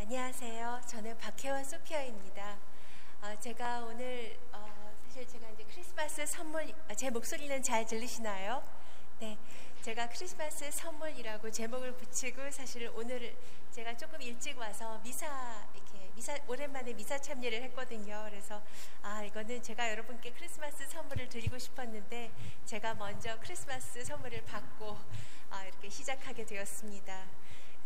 안녕하세요. 저는 박혜원 소피아입니다. 제가 오늘 사실 제가 이제 크리스마스 선물, 제 목소리는 잘 들리시나요? 네, 제가 크리스마스 선물이라고 제목을 붙이고 사실 오늘 제가 조금 일찍 와서 미사 오랜만에 미사 참여를 했거든요. 그래서 이거는 제가 여러분께 크리스마스 선물을 드리고 싶었는데 제가 먼저 크리스마스 선물을 받고 이렇게 시작하게 되었습니다.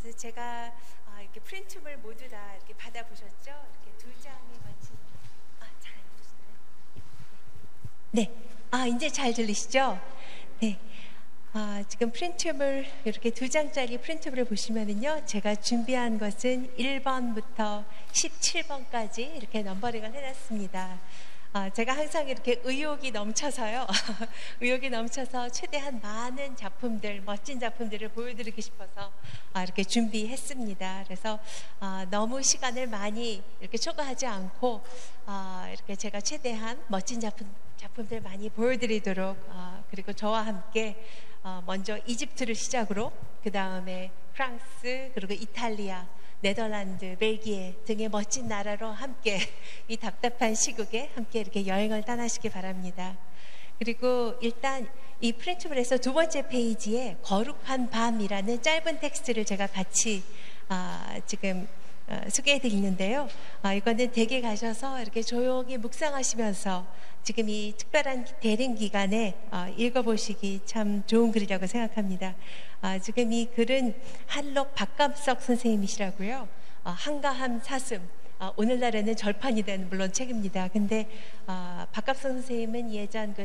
그래서 제가 이렇게 프린트물 모두 다 이렇게 받아보셨죠? 이렇게 두 장에 같이 잘 들리시나요? 네, 이제 잘 들리시죠? 네, 지금 프린트물 이렇게 두 장짜리 프린트물을 보시면은요, 제가 준비한 것은 1번부터 17번까지 이렇게 넘버링을 해놨습니다. 제가 항상 이렇게 의욕이 넘쳐서요. 의욕이 넘쳐서 최대한 많은 작품들, 멋진 작품들을 보여드리고 싶어서 이렇게 준비했습니다. 그래서 너무 시간을 많이 이렇게 초과하지 않고 이렇게 제가 최대한 멋진 작품들 많이 보여드리도록 그리고 저와 함께 먼저 이집트를 시작으로 그 다음에 프랑스 그리고 이탈리아 네덜란드, 벨기에 등의 멋진 나라로 함께 이 답답한 시국에 함께 이렇게 여행을 떠나시기 바랍니다. 그리고 일단 이 프린트물에서 두 번째 페이지에 거룩한 밤이라는 짧은 텍스트를 제가 같이 지금 소개해 드리는데요. 이거는 댁에 가셔서 이렇게 조용히 묵상하시면서 지금 이 특별한 대림 기간에 읽어보시기 참 좋은 글이라고 생각합니다. 지금 이 글은 한록 박감석 선생님이시라고요. 한가함 사슴, 오늘날에는 절판이 된 물론 책입니다. 근데 박감석 선생님은 예전 그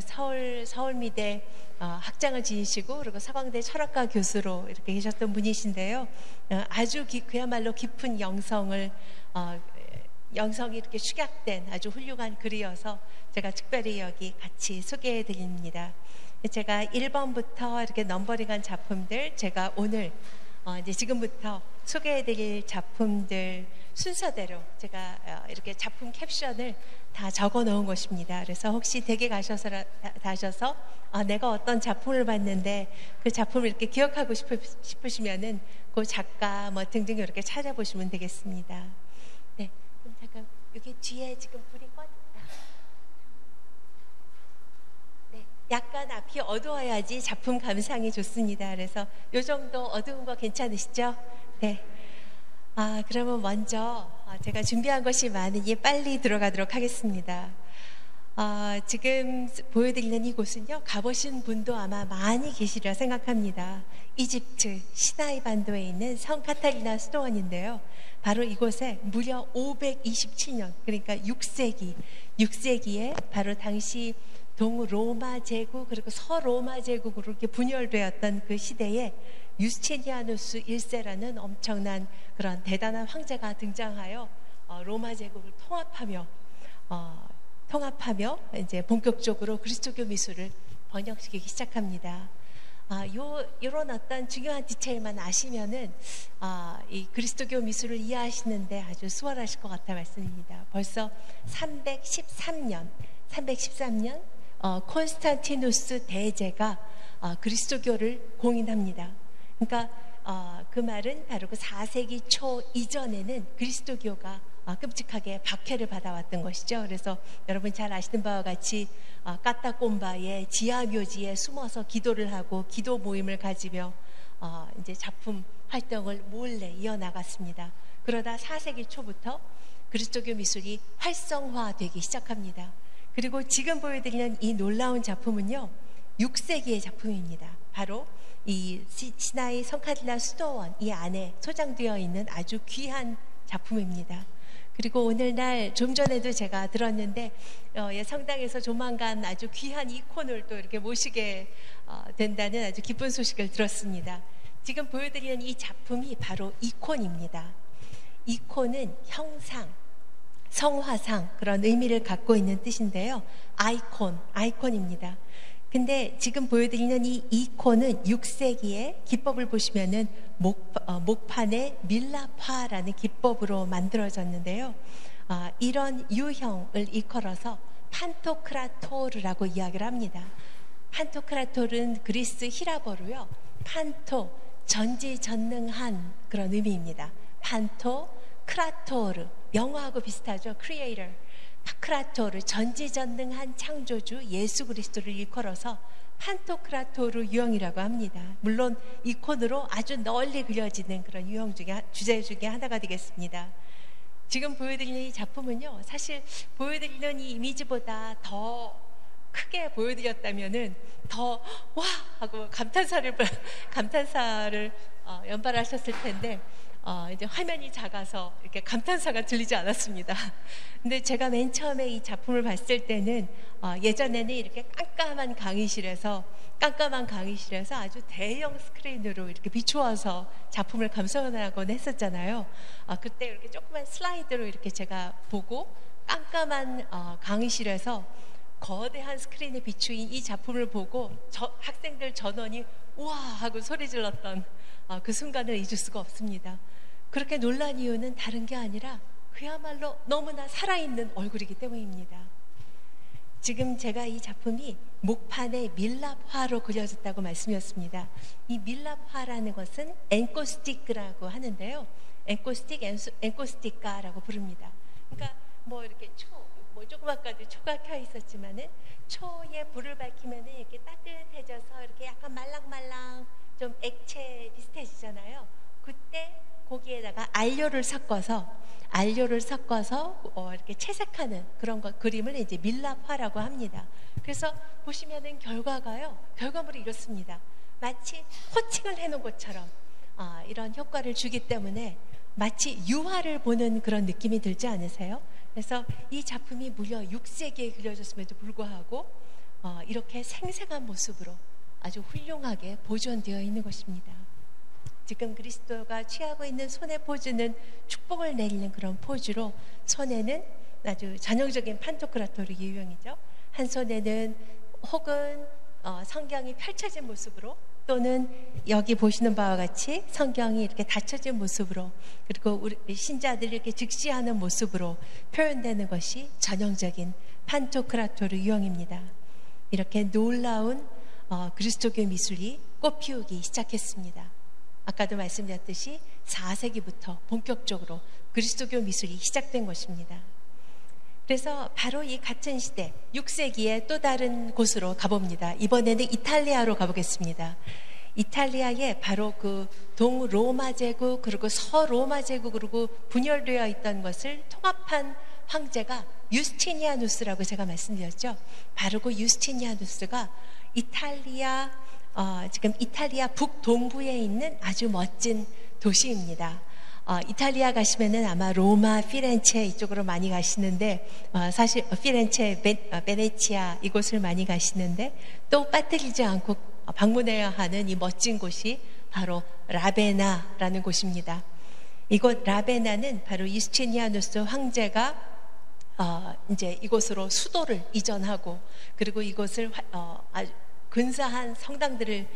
서울미대 학장을 지니시고 그리고 서강대 철학과 교수로 이렇게 계셨던 분이신데요. 아주 그야말로 깊은 영성이 이렇게 축약된 아주 훌륭한 글이어서 제가 특별히 여기 같이 소개해 드립니다. 제가 1번부터 이렇게 넘버링한 작품들, 제가 오늘 이제 지금부터 소개해 드릴 작품들 순서대로 제가 이렇게 작품 캡션을 다 적어 놓은 것입니다. 그래서 혹시 댁에 가셔서 내가 어떤 작품을 봤는데 그 작품을 이렇게 기억하고 싶으시면은 그 작가 뭐 등등 이렇게 찾아보시면 되겠습니다. 네, 그럼 잠깐 여기 뒤에 지금 불이 꺼졌다. 네, 약간 앞이 어두워야지 작품 감상이 좋습니다. 그래서 이 정도 어두운 거 괜찮으시죠? 네. 그러면 먼저 제가 준비한 것이 많으니 빨리 들어가도록 하겠습니다. 지금 보여드리는 이곳은요, 가보신 분도 아마 많이 계시리라 생각합니다. 이집트 시나이 반도에 있는 성 카타리나 수도원인데요. 바로 이곳에 무려 527년, 그러니까 6세기에 바로 당시 동로마 제국 그리고 서로마 제국으로 이렇게 분열되었던 그 시대에 유스티니아누스 1세라는 엄청난 그런 대단한 황제가 등장하여 로마 제국을 통합하며 이제 본격적으로 그리스도교 미술을 번영시키기 시작합니다. 이런 어떤 중요한 디테일만 아시면은 이 그리스도교 미술을 이해하시는데 아주 수월하실 것 같아 말씀입니다. 벌써 313년 콘스탄티누스 대제가 그리스도교를 공인합니다. 그러니까 그 말은 바로 그 4세기 초 이전에는 그리스도교가 끔찍하게 박해를 받아왔던 것이죠. 그래서 여러분 잘 아시는 바와 같이 까따꼼바의 지하묘지에 숨어서 기도를 하고 기도 모임을 가지며 이제 작품 활동을 몰래 이어나갔습니다. 그러다 4세기 초부터 그리스도교 미술이 활성화되기 시작합니다. 그리고 지금 보여드리는 이 놀라운 작품은요, 6세기의 작품입니다. 바로 이 시나이 성카타리나 수도원 이 안에 소장되어 있는 아주 귀한 작품입니다. 그리고 오늘날 좀 전에도 제가 들었는데 성당에서 조만간 아주 귀한 이콘을 또 이렇게 모시게 된다는 아주 기쁜 소식을 들었습니다. 지금 보여드리는 이 작품이 바로 이콘입니다. 이콘은 형상, 성화상 그런 의미를 갖고 있는 뜻인데요. 아이콘입니다. 근데 지금 보여드리는 이 이콘은 6세기의 기법을 보시면은 목판의 밀라파라는 기법으로 만들어졌는데요. 이런 유형을 일컬어서 판토크라토르라고 이야기를 합니다. 판토크라토르는 그리스 히라버로요. 판토, 전지전능한 그런 의미입니다. 판토, 크라토르, 명화하고 비슷하죠. 크리에이터, 파크라토르, 전지전능한 창조주 예수 그리스도를 일컬어서 판토크라토르 유형이라고 합니다. 물론 이콘으로 아주 널리 그려지는 그런 유형 중에, 주제 중에 하나가 되겠습니다. 지금 보여드리는 이 작품은요, 사실 보여드리는 이 이미지보다 더 크게 보여드렸다면은 더 와 하고 감탄사를 연발하셨을 텐데 이제 화면이 작아서 이렇게 감탄사가 들리지 않았습니다. 근데 제가 맨 처음에 이 작품을 봤을 때는 예전에는 이렇게 깜깜한 강의실에서 아주 대형 스크린으로 이렇게 비추어서 작품을 감상하곤 했었잖아요. 그때 이렇게 조그만 슬라이드로 이렇게 제가 보고 깜깜한 강의실에서 거대한 스크린에 비추인 이 작품을 보고 학생들 전원이 우와 하고 소리 질렀던 그 순간을 잊을 수가 없습니다. 그렇게 놀란 이유는 다른 게 아니라 그야말로 너무나 살아있는 얼굴이기 때문입니다. 지금 제가 이 작품이 목판에 밀랍화로 그려졌다고 말씀드렸습니다. 이 밀랍화라는 것은 엔코스티크라고 하는데요. 엔코스티카라고 부릅니다. 그러니까 뭐 이렇게 조그맣게도 초가 켜 있었지만은 초에 불을 밝히면은 이렇게 따뜻해져서 이렇게 약간 말랑말랑 좀 액체 비슷해지잖아요. 그때 거기에다가 알료를 섞어서 이렇게 채색하는 그런 그림을 이제 밀랍화라고 합니다. 그래서 보시면은 결과물이 이렇습니다. 마치 코팅을 해놓은 것처럼 이런 효과를 주기 때문에 마치 유화를 보는 그런 느낌이 들지 않으세요? 그래서 이 작품이 무려 6세기에 그려졌음에도 불구하고 이렇게 생생한 모습으로 아주 훌륭하게 보존되어 있는 것입니다. 지금 그리스도가 취하고 있는 손의 포즈는 축복을 내리는 그런 포즈로, 손에는 아주 전형적인 판토크라토르 유형이죠. 한 손에는 혹은 성경이 펼쳐진 모습으로, 또는 여기 보시는 바와 같이 성경이 이렇게 닫혀진 모습으로, 그리고 우리 신자들이 이렇게 즉시하는 모습으로 표현되는 것이 전형적인 판토크라토르 유형입니다. 이렇게 놀라운 그리스도교 미술이 꽃피우기 시작했습니다. 아까도 말씀드렸듯이 4세기부터 본격적으로 그리스도교 미술이 시작된 것입니다. 그래서 바로 이 같은 시대 6세기에 또 다른 곳으로 가봅니다. 이번에는 이탈리아로 가보겠습니다. 이탈리아에 바로 그 동로마 제국 그리고 서로마 제국으로 분열되어 있던 것을 통합한 황제가 유스티니아누스라고 제가 말씀드렸죠. 바로 그 유스티니아누스가 지금 이탈리아 북동부에 있는 아주 멋진 도시입니다. 이탈리아 가시면은 아마 로마, 피렌체 이쪽으로 많이 가시는데, 사실 피렌체, 베네치아 이곳을 많이 가시는데, 또 빠뜨리지 않고 방문해야 하는 이 멋진 곳이 바로 라베나라는 곳입니다. 이곳 라베나는 바로 유스티니아누스 황제가 이제 이곳으로 수도를 이전하고, 그리고 이곳을 아주 근사한 성당들을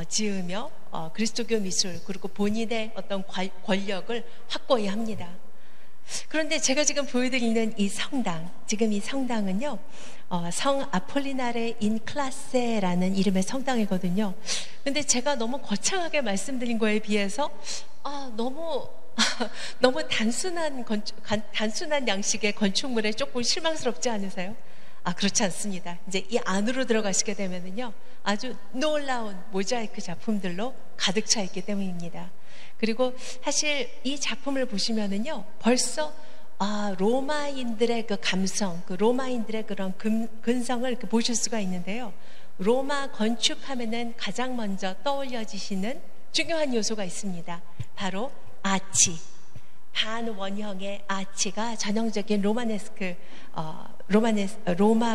지으며 그리스도교 미술 그리고 본인의 어떤 권력을 확고히 합니다. 그런데 제가 지금 보여드리는 이 성당은요, 성 아폴리나레 인 클라세라는 이름의 성당이거든요. 근데 제가 너무 거창하게 말씀드린 거에 비해서 너무 단순한 양식의 건축물에 조금 실망스럽지 않으세요? 그렇지 않습니다. 이제 이 안으로 들어가시게 되면은요, 아주 놀라운 모자이크 작품들로 가득 차 있기 때문입니다. 그리고 사실 이 작품을 보시면은요, 벌써 로마인들의 그 감성, 그 로마인들의 그런 근성을 이렇게 보실 수가 있는데요. 로마 건축하면은 가장 먼저 떠올려지시는 중요한 요소가 있습니다. 바로 아치. 반원형의 아치가 전형적인 로마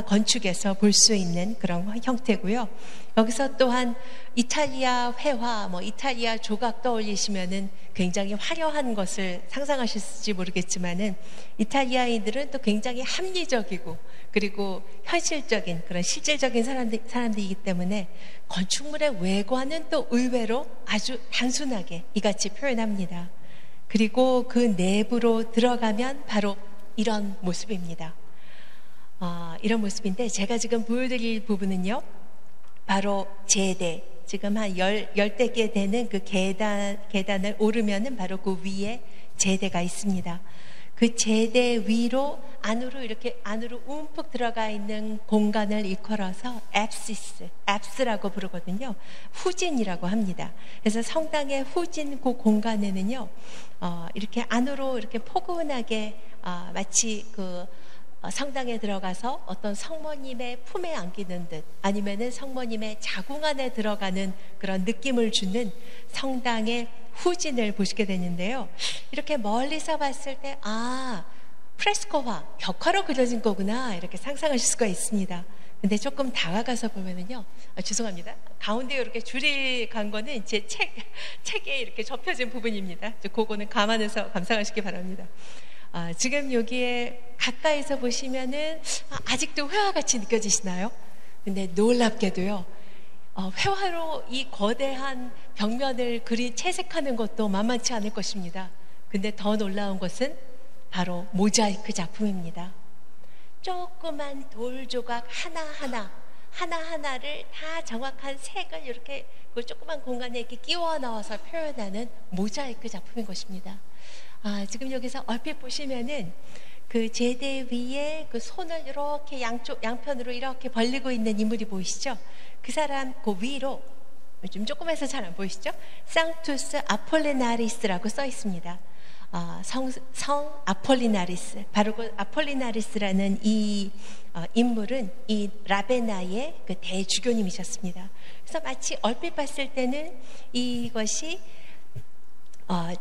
건축에서 볼 수 있는 그런 형태고요. 여기서 또한 이탈리아 회화, 이탈리아 조각 떠올리시면은 굉장히 화려한 것을 상상하실지 모르겠지만은, 이탈리아인들은 또 굉장히 합리적이고 그리고 현실적인 그런 실질적인 사람들이기 때문에 건축물의 외관은 또 의외로 아주 단순하게 이같이 표현합니다. 그리고 그 내부로 들어가면 바로 이런 모습입니다. 이런 모습인데, 제가 지금 보여드릴 부분은요, 바로 제대, 지금 한 열대 개 되는 그 계단을 오르면은 바로 그 위에 제대가 있습니다. 그 제대 위로 안으로 움푹 들어가 있는 공간을 일컬어서 앱스라고 부르거든요. 후진이라고 합니다. 그래서 성당의 후진 그 공간에는요, 이렇게 안으로 이렇게 포근하게 마치 성당에 들어가서 어떤 성모님의 품에 안기는 듯 아니면은 성모님의 자궁 안에 들어가는 그런 느낌을 주는 성당의 후진을 보시게 되는데요. 이렇게 멀리서 봤을 때 프레스코화, 벽화로 그려진 거구나 이렇게 상상하실 수가 있습니다. 근데 조금 다가가서 보면은요, 죄송합니다. 가운데 이렇게 줄이 간 거는 제 책에 이렇게 접혀진 부분입니다. 그거는 감안해서 감상하시기 바랍니다. 지금 여기에 가까이서 보시면은 아직도 회화 같이 느껴지시나요? 근데 놀랍게도요, 회화로 이 거대한 벽면을 채색하는 것도 만만치 않을 것입니다. 근데 더 놀라운 것은 바로 모자이크 작품입니다. 조그만 돌 조각 하나하나를 다 정확한 색을 이렇게 그 조그만 공간에 이렇게 끼워 넣어서 표현하는 모자이크 작품인 것입니다. 지금 여기서 얼핏 보시면은 그 제대 위에 그 손을 이렇게 양편으로 이렇게 벌리고 있는 인물이 보이시죠? 그 사람 그 위로 좀 조그매서 잘 안 보이시죠? 상투스 아폴리나리스라고 써 있습니다. 성 아폴리나리스, 바로 그 아폴리나리스라는 이 인물은 이 라베나의 그 대주교님이셨습니다. 그래서 마치 얼핏 봤을 때는 이것이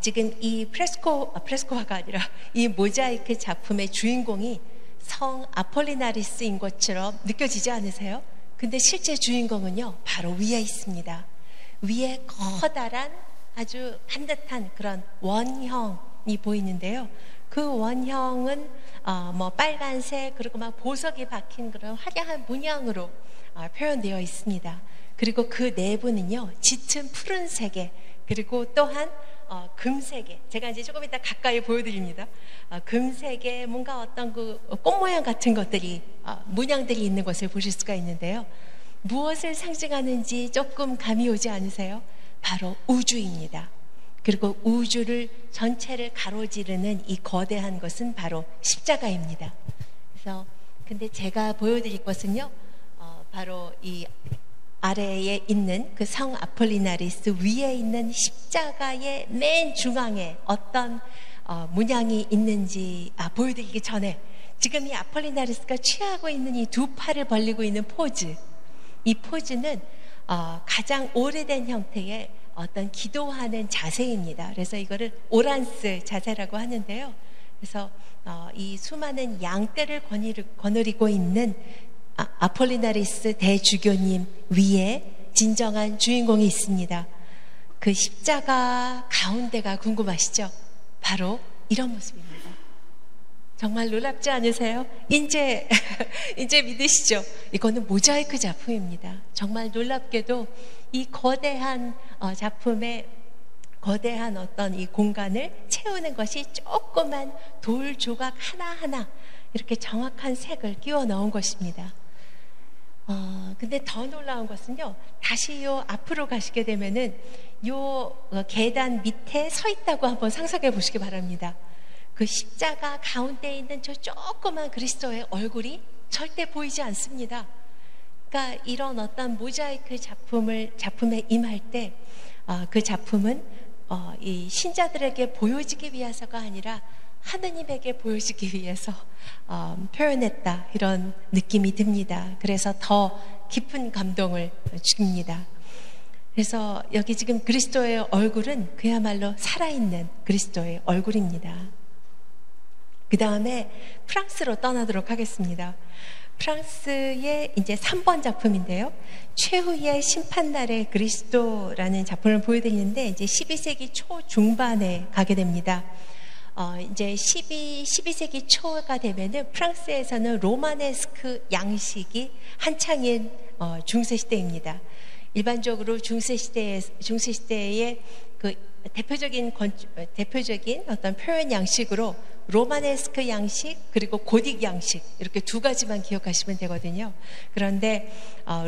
지금 이 프레스코화가 아니라 이 모자이크 작품의 주인공이 성 아폴리나리스인 것처럼 느껴지지 않으세요? 근데 실제 주인공은요, 바로 위에 있습니다. 위에 커다란 아주 반듯한 그런 원형이 보이는데요. 그 원형은 빨간색 그리고 막 보석이 박힌 그런 화려한 문양으로 표현되어 있습니다. 그리고 그 내부는요, 짙은 푸른색에 그리고 또한 금색에, 제가 이제 조금 이따 가까이 보여드립니다. 금색에 뭔가 어떤 그 꽃 모양 같은 것들이 문양들이 있는 것을 보실 수가 있는데요. 무엇을 상징하는지 조금 감이 오지 않으세요? 바로 우주입니다. 그리고 우주를 전체를 가로지르는 이 거대한 것은 바로 십자가입니다. 그래서 근데 제가 보여드릴 것은요, 바로 이 아래에 있는 그 성 아폴리나리스 위에 있는 십자가의 맨 중앙에 어떤 문양이 있는지 보여드리기 전에 지금 이 아폴리나리스가 취하고 있는 이 두 팔을 벌리고 있는 포즈, 이 포즈는 가장 오래된 형태의 어떤 기도하는 자세입니다. 그래서 이거를 오란스 자세라고 하는데요. 그래서 이 수많은 양떼를 거느리고 있는 아폴리나리스 대주교님 위에 진정한 주인공이 있습니다. 그 십자가 가운데가 궁금하시죠? 바로 이런 모습입니다. 정말 놀랍지 않으세요? 이제 믿으시죠? 이거는 모자이크 작품입니다. 정말 놀랍게도 이 거대한 작품의 거대한 어떤 이 공간을 채우는 것이 조그만 돌 조각 하나하나 이렇게 정확한 색을 끼워 넣은 것입니다. 근데 더 놀라운 것은요, 다시 요 앞으로 가시게 되면은 요 계단 밑에 서 있다고 한번 상상해 보시기 바랍니다. 그 십자가 가운데 있는 저 조그만 그리스도의 얼굴이 절대 보이지 않습니다. 그러니까 이런 어떤 모자이크 작품에 임할 때 그 작품은 이 신자들에게 보여지기 위해서가 아니라 하느님에게 보여지기 위해서 표현했다, 이런 느낌이 듭니다. 그래서 더 깊은 감동을 줍니다. 그래서 여기 지금 그리스도의 얼굴은 그야말로 살아있는 그리스도의 얼굴입니다. 그 다음에 프랑스로 떠나도록 하겠습니다. 프랑스의 이제 3번 작품인데요. 최후의 심판날의 그리스도라는 작품을 보여드리는데, 이제 12세기 초 중반에 가게 됩니다. 이제 12세기 초가 되면은 프랑스에서는 로마네스크 양식이 한창인 중세시대입니다. 일반적으로 중세시대의 그 대표적인 어떤 표현 양식으로 로마네스크 양식 그리고 고딕 양식, 이렇게 두 가지만 기억하시면 되거든요. 그런데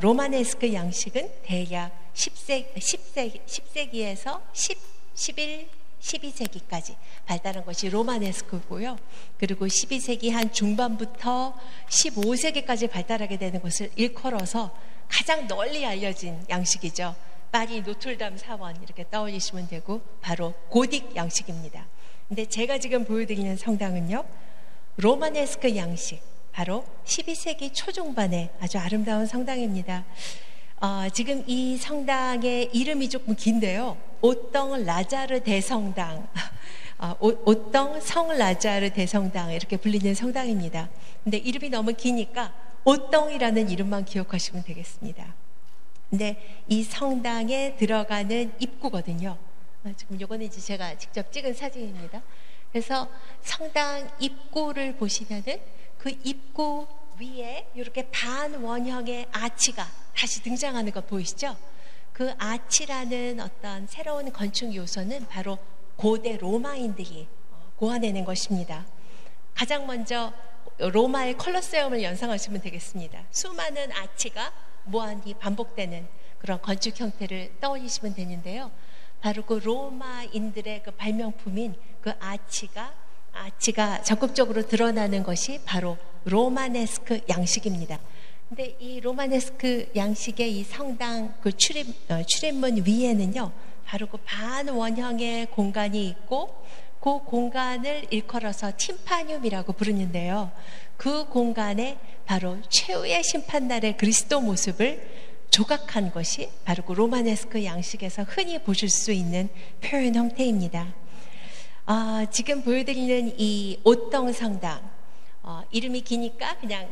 로마네스크 양식은 대략 10세기에서 11, 12세기까지 발달한 것이 로마네스크고요. 그리고 12세기 한 중반부터 15세기까지 발달하게 되는 것을 일컬어서 가장 널리 알려진 양식이죠. 파리 노틀담 사원 이렇게 떠올리시면 되고 바로 고딕 양식입니다. 근데 제가 지금 보여드리는 성당은요, 로마네스크 양식, 바로 12세기 초중반의 아주 아름다운 성당입니다. 지금 이 성당의 이름이 조금 긴데요. 오덩 라자르 대성당, 오덩 성 라자르 대성당 이렇게 불리는 성당입니다. 근데 이름이 너무 기니까 오덩이라는 이름만 기억하시면 되겠습니다. 근데 이 성당에 들어가는 입구거든요. 지금 요거는 이제 제가 직접 찍은 사진입니다. 그래서 성당 입구를 보시면은 그 입구 위에 이렇게 반원형의 아치가 다시 등장하는 거 보이시죠? 그 아치라는 어떤 새로운 건축 요소는 바로 고대 로마인들이 고안해낸 것입니다. 가장 먼저 로마의 콜로세움을 연상하시면 되겠습니다. 수많은 아치가 무한히 반복되는 그런 건축 형태를 떠올리시면 되는데요. 바로 그 로마인들의 그 발명품인 그 아치가 적극적으로 드러나는 것이 바로 로마네스크 양식입니다. 근데 이 로마네스크 양식의 이 성당 그 출입문 위에는요, 바로 그 반원형의 공간이 있고, 그 공간을 일컬어서 팀파늄이라고 부르는데요. 그 공간에 바로 최후의 심판날의 그리스도 모습을 조각한 것이 바로 그 로마네스크 양식에서 흔히 보실 수 있는 표현 형태입니다. 지금 보여드리는 이 오덩 성당, 이름이 기니까 그냥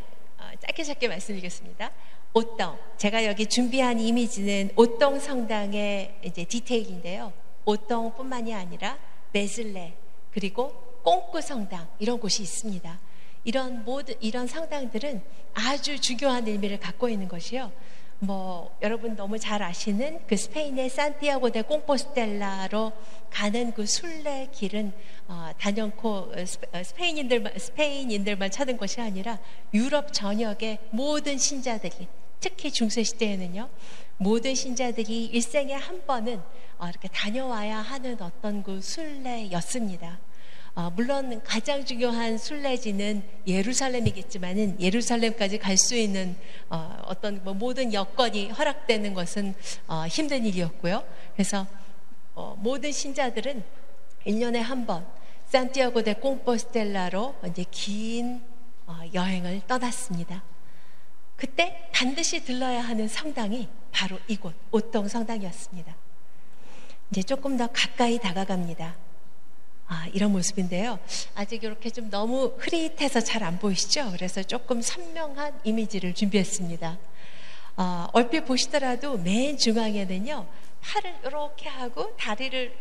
짧게 말씀드리겠습니다. 오덩, 제가 여기 준비한 이미지는 오덩 성당의 이제 디테일인데요. 오덩뿐만이 아니라 베슬레, 그리고 꽁꾸 성당, 이런 곳이 있습니다. 이런 성당들은 아주 중요한 의미를 갖고 있는 것이요. 여러분 너무 잘 아시는 그 스페인의 산티아고 데 콩포스텔라로 가는 그 순례 길은 단연코 스페인인들만 찾은 것이 아니라 유럽 전역의 모든 신자들이, 특히 중세시대에는요, 모든 신자들이 일생에 한 번은 이렇게 다녀와야 하는 어떤 그 순례였습니다. 물론 가장 중요한 순례지는 예루살렘이겠지만은 예루살렘까지 갈 수 있는 어떤 모든 여건이 허락되는 것은 힘든 일이었고요. 그래서 모든 신자들은 1년에 한 번 산티아고 데 콩포스텔라로 이제 긴 여행을 떠났습니다. 그때 반드시 들러야 하는 성당이 바로 이곳 오덩 성당이었습니다. 이제 조금 더 가까이 다가갑니다. 이런 모습인데요. 아직 이렇게 좀 너무 흐릿해서 잘 안 보이시죠? 그래서 조금 선명한 이미지를 준비했습니다. 얼핏 보시더라도 맨 중앙에는요, 팔을 이렇게 하고 다리를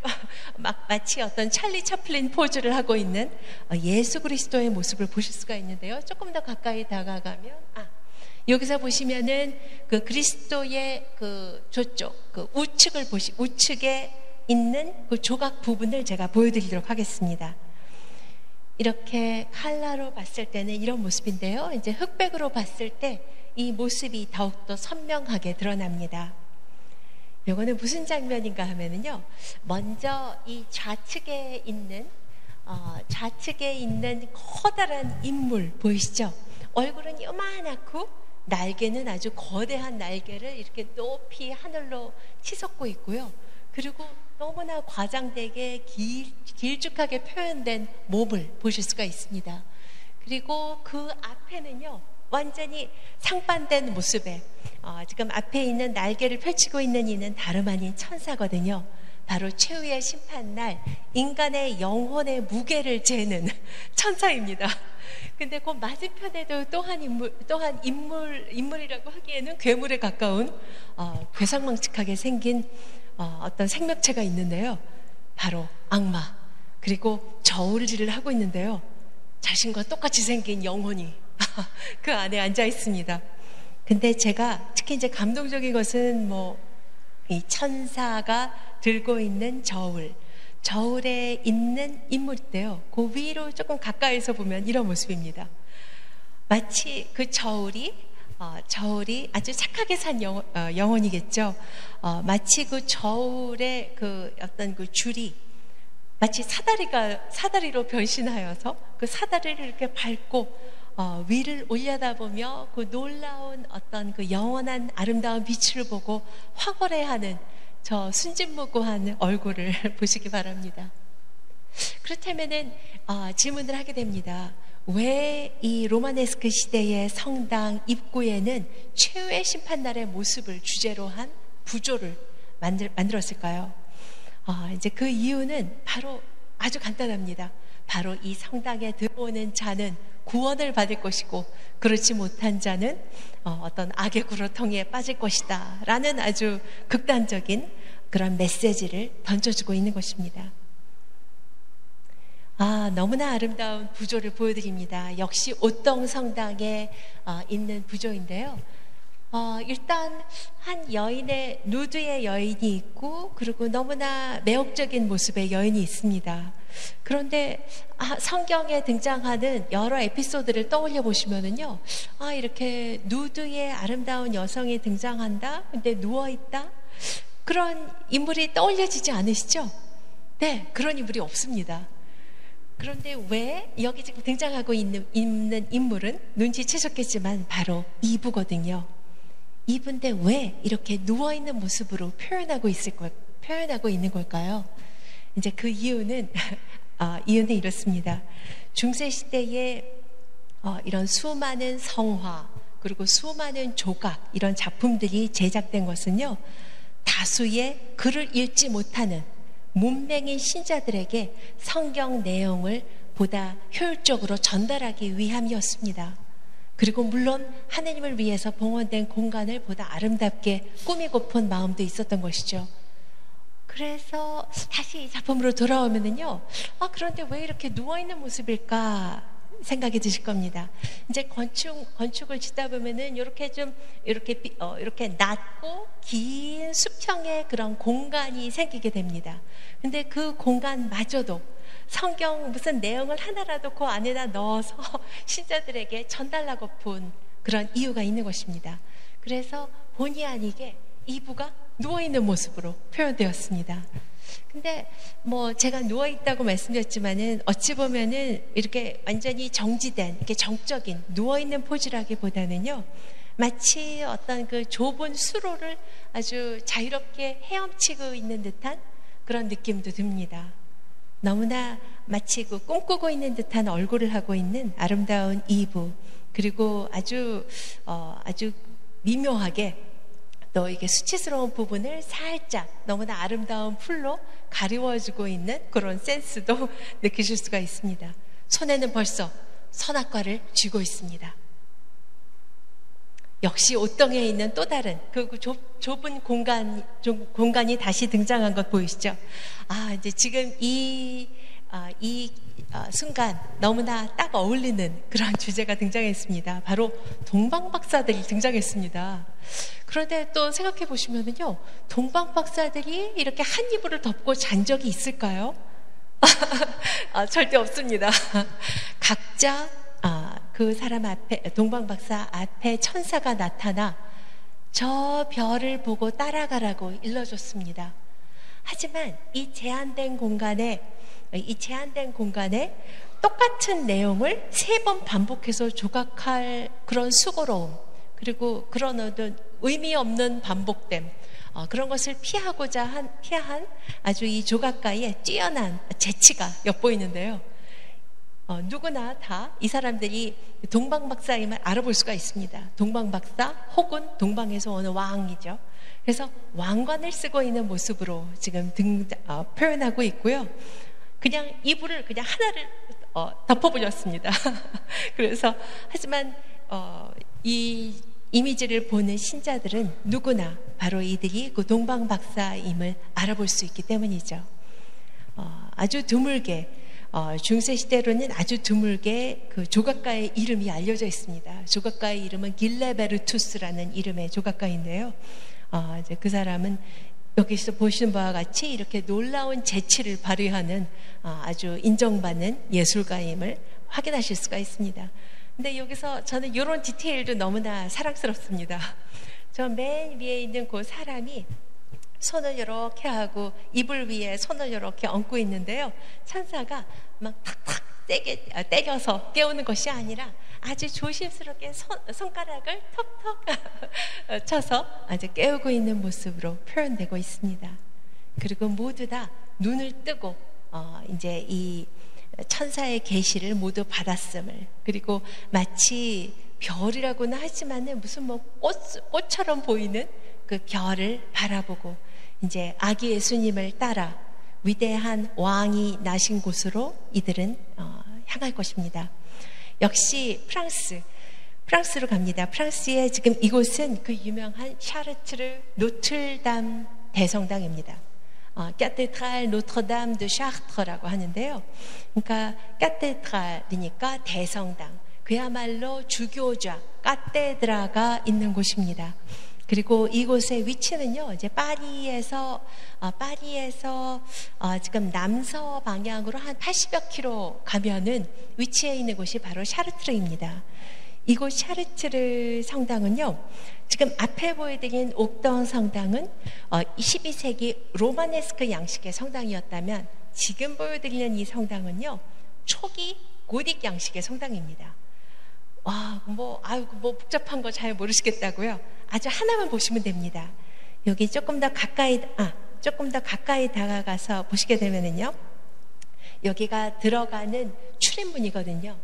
마치 어떤 찰리 채플린 포즈를 하고 있는 예수 그리스도의 모습을 보실 수가 있는데요. 조금 더 가까이 다가가면 여기서 보시면은 그 그리스도의 그 저쪽 그 우측에 있는 그 조각 부분을 제가 보여드리도록 하겠습니다. 이렇게 칼라로 봤을 때는 이런 모습인데요. 이제 흑백으로 봤을 때 이 모습이 더욱더 선명하게 드러납니다. 이거는 무슨 장면인가 하면은요, 먼저 이 좌측에 있는 커다란 인물 보이시죠? 얼굴은 요만하고 날개는 아주 거대한 날개를 이렇게 높이 하늘로 치솟고 있고요. 그리고 너무나 과장되게 길쭉하게 표현된 몸을 보실 수가 있습니다. 그리고 그 앞에는요, 완전히 상반된 모습에 지금 앞에 있는 날개를 펼치고 있는 이는 다름 아닌 천사거든요. 바로 최후의 심판날 인간의 영혼의 무게를 재는 천사입니다. 근데 그 맞은편에도 또한 인물이라고 하기에는 괴물에 가까운 괴상망측하게 생긴 어떤 생명체가 있는데요. 바로 악마, 그리고 저울질을 하고 있는데요. 자신과 똑같이 생긴 영혼이 그 안에 앉아 있습니다. 근데 제가 특히 이제 감동적인 것은 이 천사가 들고 있는 저울에 있는 인물인데요. 그 위로 조금 가까이서 보면 이런 모습입니다. 마치 그 저울이 저울이 아주 착하게 산 영혼이겠죠. 마치 그 저울의 그 어떤 그 줄이 마치 사다리로 변신하여서 그 사다리를 이렇게 밟고 위를 올려다보며 그 놀라운 어떤 그 영원한 아름다운 빛을 보고 황홀해하는 저 순진무구한 얼굴을 보시기 바랍니다. 그렇다면은 질문을 하게 됩니다. 왜 이 로마네스크 시대의 성당 입구에는 최후의 심판날의 모습을 주제로 한 부조를 만들었을까요? 이제 그 이유는 바로 아주 간단합니다. 바로 이 성당에 들어오는 자는 구원을 받을 것이고 그렇지 못한 자는 어떤 악의 구렁텅이에 빠질 것이다 라는 아주 극단적인 그런 메시지를 던져주고 있는 것입니다. 너무나 아름다운 부조를 보여드립니다. 역시 옥동 성당에 있는 부조인데요. 일단 한 여인의 누드의 여인이 있고 그리고 너무나 매혹적인 모습의 여인이 있습니다. 그런데 성경에 등장하는 여러 에피소드를 떠올려 보시면은요, 이렇게 누드의 아름다운 여성이 등장한다. 근데 누워 있다. 그런 인물이 떠올려지지 않으시죠? 네, 그런 인물이 없습니다. 그런데 왜 여기 지금 등장하고 있는 인물은 눈치채셨겠지만 바로 이브거든요. 이브인데 왜 이렇게 누워있는 모습으로 표현하고 있는 걸까요? 이제 그 이유는 이렇습니다. 중세시대에 이런 수많은 성화 그리고 수많은 조각 이런 작품들이 제작된 것은요, 다수의 글을 읽지 못하는 문맹인 신자들에게 성경 내용을 보다 효율적으로 전달하기 위함이었습니다. 그리고 물론 하느님을 위해서 봉헌된 공간을 보다 아름답게 꾸미고픈 마음도 있었던 것이죠. 그래서 다시 이 작품으로 돌아오면은요, 그런데 왜 이렇게 누워있는 모습일까 생각이 드실 겁니다. 이제 건축을 짓다 보면은 이렇게 낮고 긴 수평의 그런 공간이 생기게 됩니다. 근데 그 공간마저도 성경 무슨 내용을 하나라도 그 안에다 넣어서 신자들에게 전달하고픈 그런 이유가 있는 것입니다. 그래서 본의 아니게 이브가 누워있는 모습으로 표현되었습니다. 근데 제가 누워있다고 말씀드렸지만은 어찌 보면은 이렇게 완전히 정지된 이렇게 정적인 누워있는 포즈라기보다는요, 마치 어떤 그 좁은 수로를 아주 자유롭게 헤엄치고 있는 듯한 그런 느낌도 듭니다. 너무나 마치 그 꿈꾸고 있는 듯한 얼굴을 하고 있는 아름다운 이브, 그리고 아주 미묘하게 또 이게 수치스러운 부분을 살짝 너무나 아름다운 풀로 가리워주고 있는 그런 센스도 느끼실 수가 있습니다. 손에는 벌써 선악과를 쥐고 있습니다. 역시 옥동에 있는 또 다른 그 좁은 공간이 다시 등장한 것 보이시죠? 이제 지금 이 순간 너무나 딱 어울리는 그런 주제가 등장했습니다. 바로 동방박사들이 등장했습니다. 그런데 또 생각해 보시면은요, 동방박사들이 이렇게 한 이불을 덮고 잔 적이 있을까요? 절대 없습니다. 각자 그 사람 앞에, 동방박사 앞에 천사가 나타나 저 별을 보고 따라가라고 일러줬습니다. 하지만 이 제한된 공간에 똑같은 내용을 3번 반복해서 조각할 그런 수고로움, 그리고 그런 어떤 의미 없는 반복됨, 그런 것을 피한 아주 이 조각가의 뛰어난 재치가 엿보이는데요. 누구나 다 이 사람들이 동방박사임을 알아볼 수가 있습니다. 동방박사 혹은 동방에서 오는 왕이죠. 그래서 왕관을 쓰고 있는 모습으로 지금 표현하고 있고요. 그냥 이불을 그냥 하나를 덮어버렸습니다. 그래서 하지만 이 이미지를 보는 신자들은 누구나 바로 이들이 그 동방박사임을 알아볼 수 있기 때문이죠. 아주 드물게 중세시대로는 아주 드물게 그 조각가의 이름이 알려져 있습니다. 조각가의 이름은 길레베르투스라는 이름의 조각가인데요. 이제 그 사람은 여기서 보시는 바와 같이 이렇게 놀라운 재치를 발휘하는 아주 인정받는 예술가임을 확인하실 수가 있습니다. 근데 여기서 저는 이런 디테일도 너무나 사랑스럽습니다. 저 맨 위에 있는 그 사람이 손을 이렇게 하고 이불 위에 손을 이렇게 얹고 있는데요. 천사가 막 탁탁 때려서 깨우는 것이 아니라 아주 조심스럽게 손가락을 턱턱 쳐서 아주 깨우고 있는 모습으로 표현되고 있습니다. 그리고 모두 다 눈을 뜨고 이제 이 천사의 계시를 모두 받았음을, 그리고 마치 별이라고는 하지만은 무슨 뭐 꽃처럼 보이는 그 별을 바라보고 이제 아기 예수님을 따라 위대한 왕이 나신 곳으로 이들은 향할 것입니다. 역시 프랑스로 갑니다. 프랑스의 지금 이곳은 그 유명한 샤르트르 노틀담 대성당입니다. 카테드랄 노트르담 드 샤르트라고 하는데요. 그러니까 카테드랄이니까 대성당, 그야말로 주교자 카테드라가 있는 곳입니다. 그리고 이곳의 위치는요, 이제 파리에서 지금 남서 방향으로 한 80여 킬로 가면은 위치해 있는 곳이 바로 샤르트르입니다. 이곳 샤르트르 성당은요, 지금 앞에 보여드린 옥던 성당은 12세기 로마네스크 양식의 성당이었다면, 지금 보여드리는 이 성당은요, 초기 고딕 양식의 성당입니다. 와, 뭐 복잡한 거 잘 모르시겠다고요? 아주 하나만 보시면 됩니다. 여기 조금 더 가까이 다가가서 보시게 되면은요, 여기가 들어가는 출입문이거든요.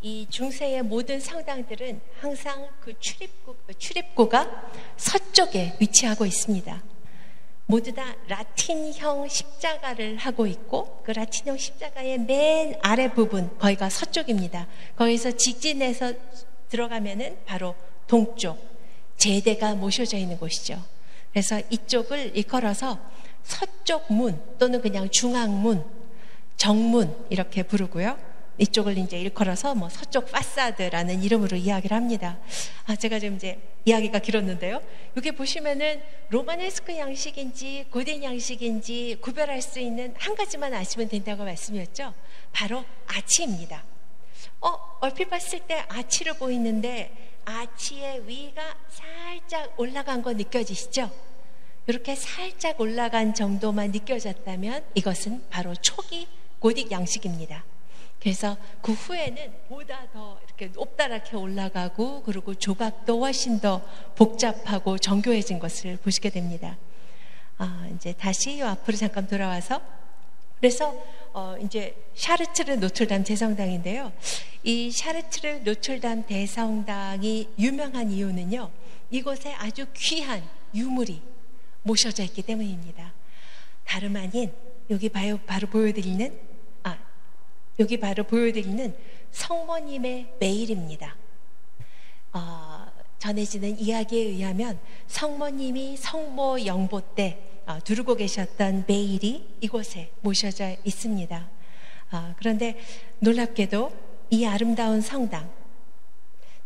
이 중세의 모든 성당들은 항상 그 출입구가 서쪽에 위치하고 있습니다. 모두 다 라틴형 십자가를 하고 있고, 그 라틴형 십자가의 맨 아래 부분, 거기가 서쪽입니다. 거기서 직진해서 들어가면은 바로 동쪽, 제대가 모셔져 있는 곳이죠. 그래서 이쪽을 일컬어서 서쪽 문 또는 그냥 중앙문, 정문 이렇게 부르고요. 이쪽을 이제 일컬어서 뭐 서쪽 파사드라는 이름으로 이야기를 합니다. 제가 지금 이제 이야기가 길었는데요. 여기 보시면은 로마네스크 양식인지 고딕 양식인지 구별할 수 있는 한 가지만 아시면 된다고 말씀드렸죠. 바로 아치입니다. 얼핏 봤을 때 아치로 보이는데 아치의 위가 살짝 올라간 거 느껴지시죠? 이렇게 살짝 올라간 정도만 느껴졌다면 이것은 바로 초기 고딕 양식입니다. 그래서 그 후에는 보다 더 이렇게 높다랗게 올라가고, 그리고 조각도 훨씬 더 복잡하고 정교해진 것을 보시게 됩니다. 이제 다시 앞으로 잠깐 돌아와서, 그래서 이제 샤르트르 노틀담 대성당인데요. 이 샤르트르 노틀담 대성당이 유명한 이유는요, 이곳에 아주 귀한 유물이 모셔져 있기 때문입니다. 다름 아닌 여기 바로 보여드리는 성모님의 메일입니다. 전해지는 이야기에 의하면 성모님이 성모 영보 때 두르고 계셨던 메일이 이곳에 모셔져 있습니다. 그런데 놀랍게도 이 아름다운 성당,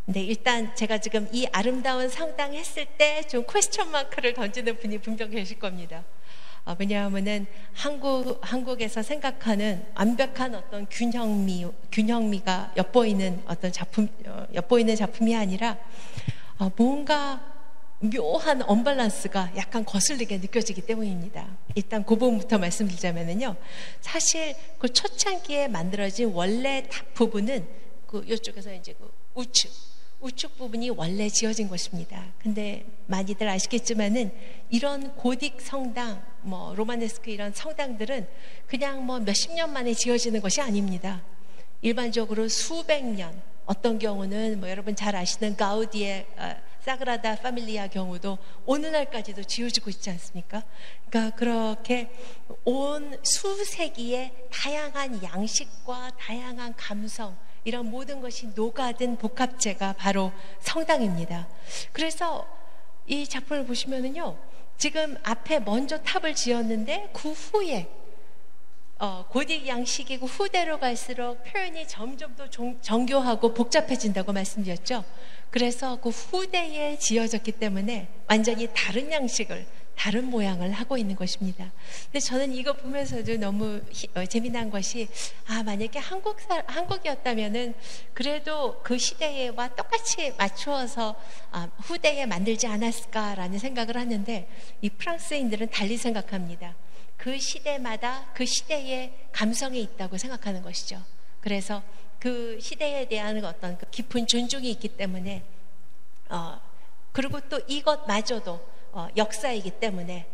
근데 일단 제가 지금 이 아름다운 성당 했을 때 좀 퀘스천 마크를 던지는 분이 분명 계실 겁니다. 왜냐하면은 한국에서 생각하는 완벽한 어떤 균형미가 엿보이는 어떤 엿보이는 작품이 아니라 뭔가 묘한 언밸런스가 약간 거슬리게 느껴지기 때문입니다. 일단 그 부분부터 말씀드리자면요, 사실 그 초창기에 만들어진 원래 탑 부분은 그 이쪽에서 이제 그 우측 부분이 원래 지어진 것입니다. 근데 많이들 아시겠지만은 이런 고딕 성당, 뭐 로마네스크 이런 성당들은 그냥 뭐 몇십 년 만에 지어지는 것이 아닙니다. 일반적으로 수백 년, 어떤 경우는 뭐 여러분 잘 아시는 가우디의 사그라다 파밀리아 경우도 오늘날까지도 지어지고 있지 않습니까? 그러니까 그렇게 온 수세기의 다양한 양식과 다양한 감성, 이런 모든 것이 녹아든 복합체가 바로 성당입니다. 그래서 이 작품을 보시면은요, 지금 앞에 먼저 탑을 지었는데 그 후에 고딕 양식이고 후대로 갈수록 표현이 점점 더 정교하고 복잡해진다고 말씀드렸죠. 그래서 그 후대에 지어졌기 때문에 완전히 다른 양식을, 다른 모양을 하고 있는 것입니다. 근데 저는 이거 보면서도 너무 재미난 것이, 만약에 한국이었다면은 그래도 그 시대와 똑같이 맞추어서 후대에 만들지 않았을까라는 생각을 하는데, 이 프랑스인들은 달리 생각합니다. 그 시대마다 그 시대의 감성이 있다고 생각하는 것이죠. 그래서 그 시대에 대한 어떤 깊은 존중이 있기 때문에, 그리고 또 이것마저도 역사이기 때문에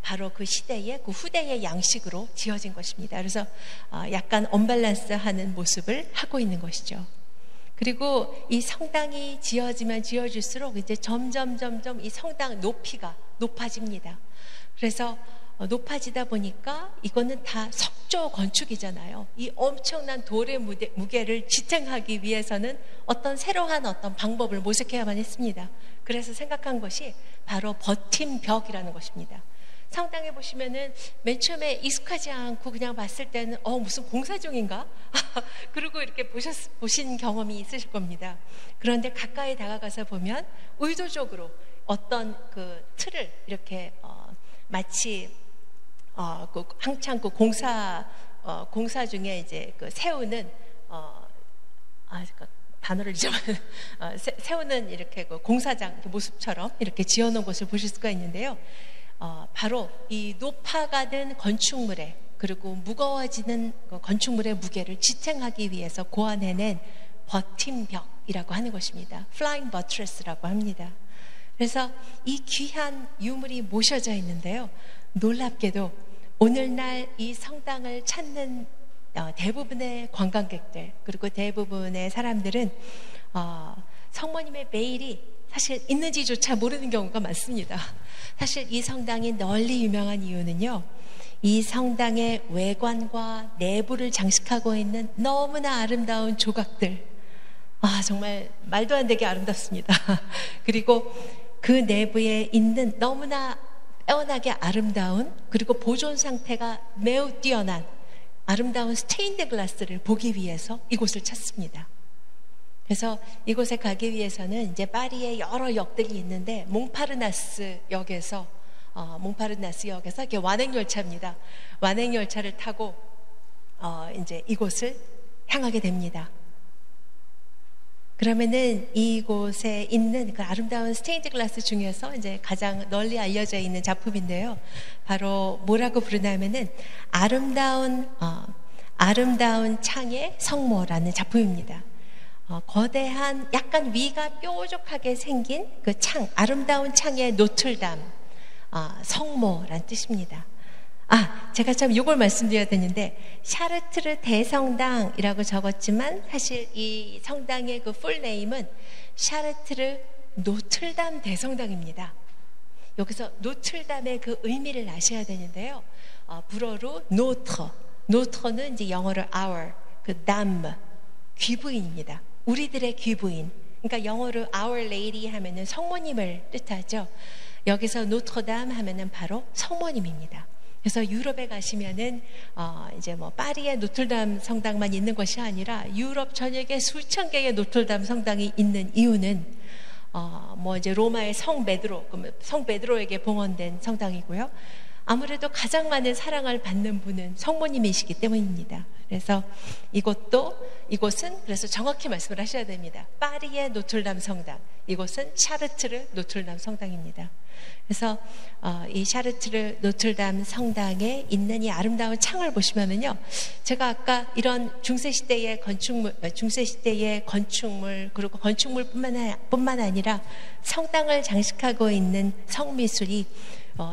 바로 그 시대의, 그 후대의 양식으로 지어진 것입니다. 그래서 약간 언밸런스하는 모습을 하고 있는 것이죠. 그리고 이 성당이 지어지면 지어질수록 이제 점점 이 성당 높이가 높아집니다. 그래서 높아지다 보니까 이거는 다 석조 건축이잖아요. 이 엄청난 돌의 무게를 지탱하기 위해서는 어떤 새로운 어떤 방법을 모색해야만 했습니다. 그래서 생각한 것이 바로 버팀벽이라는 것입니다. 성당에 보시면은 맨 처음에 익숙하지 않고 그냥 봤을 때는 무슨 공사 중인가? 그리고 이렇게 보신 경험이 있으실 겁니다. 그런데 가까이 다가가서 보면 의도적으로 어떤 그 틀을 이렇게 마치 한창 그 공사 중에 이제 그 세우는 단어를 잊어버렸는데 세우는 이렇게 그 공사장 모습처럼 이렇게 지어놓은 것을 보실 수가 있는데요. 바로 이 높아가는 건축물에, 그리고 무거워지는 건축물의 무게를 지탱하기 위해서 고안해낸 버팀벽이라고 하는 것입니다. Flying Buttress라고 합니다. 그래서 이 귀한 유물이 모셔져 있는데요. 놀랍게도 오늘날 이 성당을 찾는 대부분의 관광객들, 그리고 대부분의 사람들은 성모님의 베일이 사실 있는지조차 모르는 경우가 많습니다. 사실 이 성당이 널리 유명한 이유는요, 이 성당의 외관과 내부를 장식하고 있는 너무나 아름다운 조각들, 정말 말도 안 되게 아름답습니다. 그리고 그 내부에 있는 너무나 빼어나게 아름다운, 그리고 보존 상태가 매우 뛰어난 아름다운 스테인드 글라스를 보기 위해서 이곳을 찾습니다. 그래서 이곳에 가기 위해서는 이제 파리에 여러 역들이 있는데 몽파르나스 역에서 이게 완행열차입니다. 완행열차를 타고 이제 이곳을 향하게 됩니다. 그러면은 이곳에 있는 그 아름다운 스테인드 글라스 중에서 이제 가장 널리 알려져 있는 작품인데요. 바로 뭐라고 부르냐면은 아름다운 창의 성모라는 작품입니다. 거대한 약간 위가 뾰족하게 생긴 그 창, 아름다운 창의 노틀담, 성모란 뜻입니다. 제가 참 이걸 말씀드려야 되는데, 샤르트르 대성당이라고 적었지만 사실 이 성당의 그 풀네임은 샤르트르 노틀담 대성당입니다. 여기서 노틀담의 그 의미를 아셔야 되는데요. 불어로 노트는 이제 영어로 our, 그 담, 귀부인입니다. 우리들의 귀부인. 그러니까 영어로 Our Lady 하면은 성모님을 뜻하죠. 여기서 노트담 하면은 바로 성모님입니다. 그래서 유럽에 가시면은 이제 뭐 파리의 노틀담 성당만 있는 것이 아니라 유럽 전역에 수천 개의 노틀담 성당이 있는 이유는 이제 로마의 성 베드로에게 봉헌된 성당이고요. 아무래도 가장 많은 사랑을 받는 분은 성모님이시기 때문입니다. 그래서 이곳은 그래서 정확히 말씀을 하셔야 됩니다. 파리의 노틀담 성당, 이곳은 샤르트르 노틀담 성당입니다. 그래서 이 샤르트르 노틀담 성당에 있는 이 아름다운 창을 보시면은요, 제가 아까 이런 중세시대의 건축물 그리고 건축물뿐만 아니라 성당을 장식하고 있는 성미술이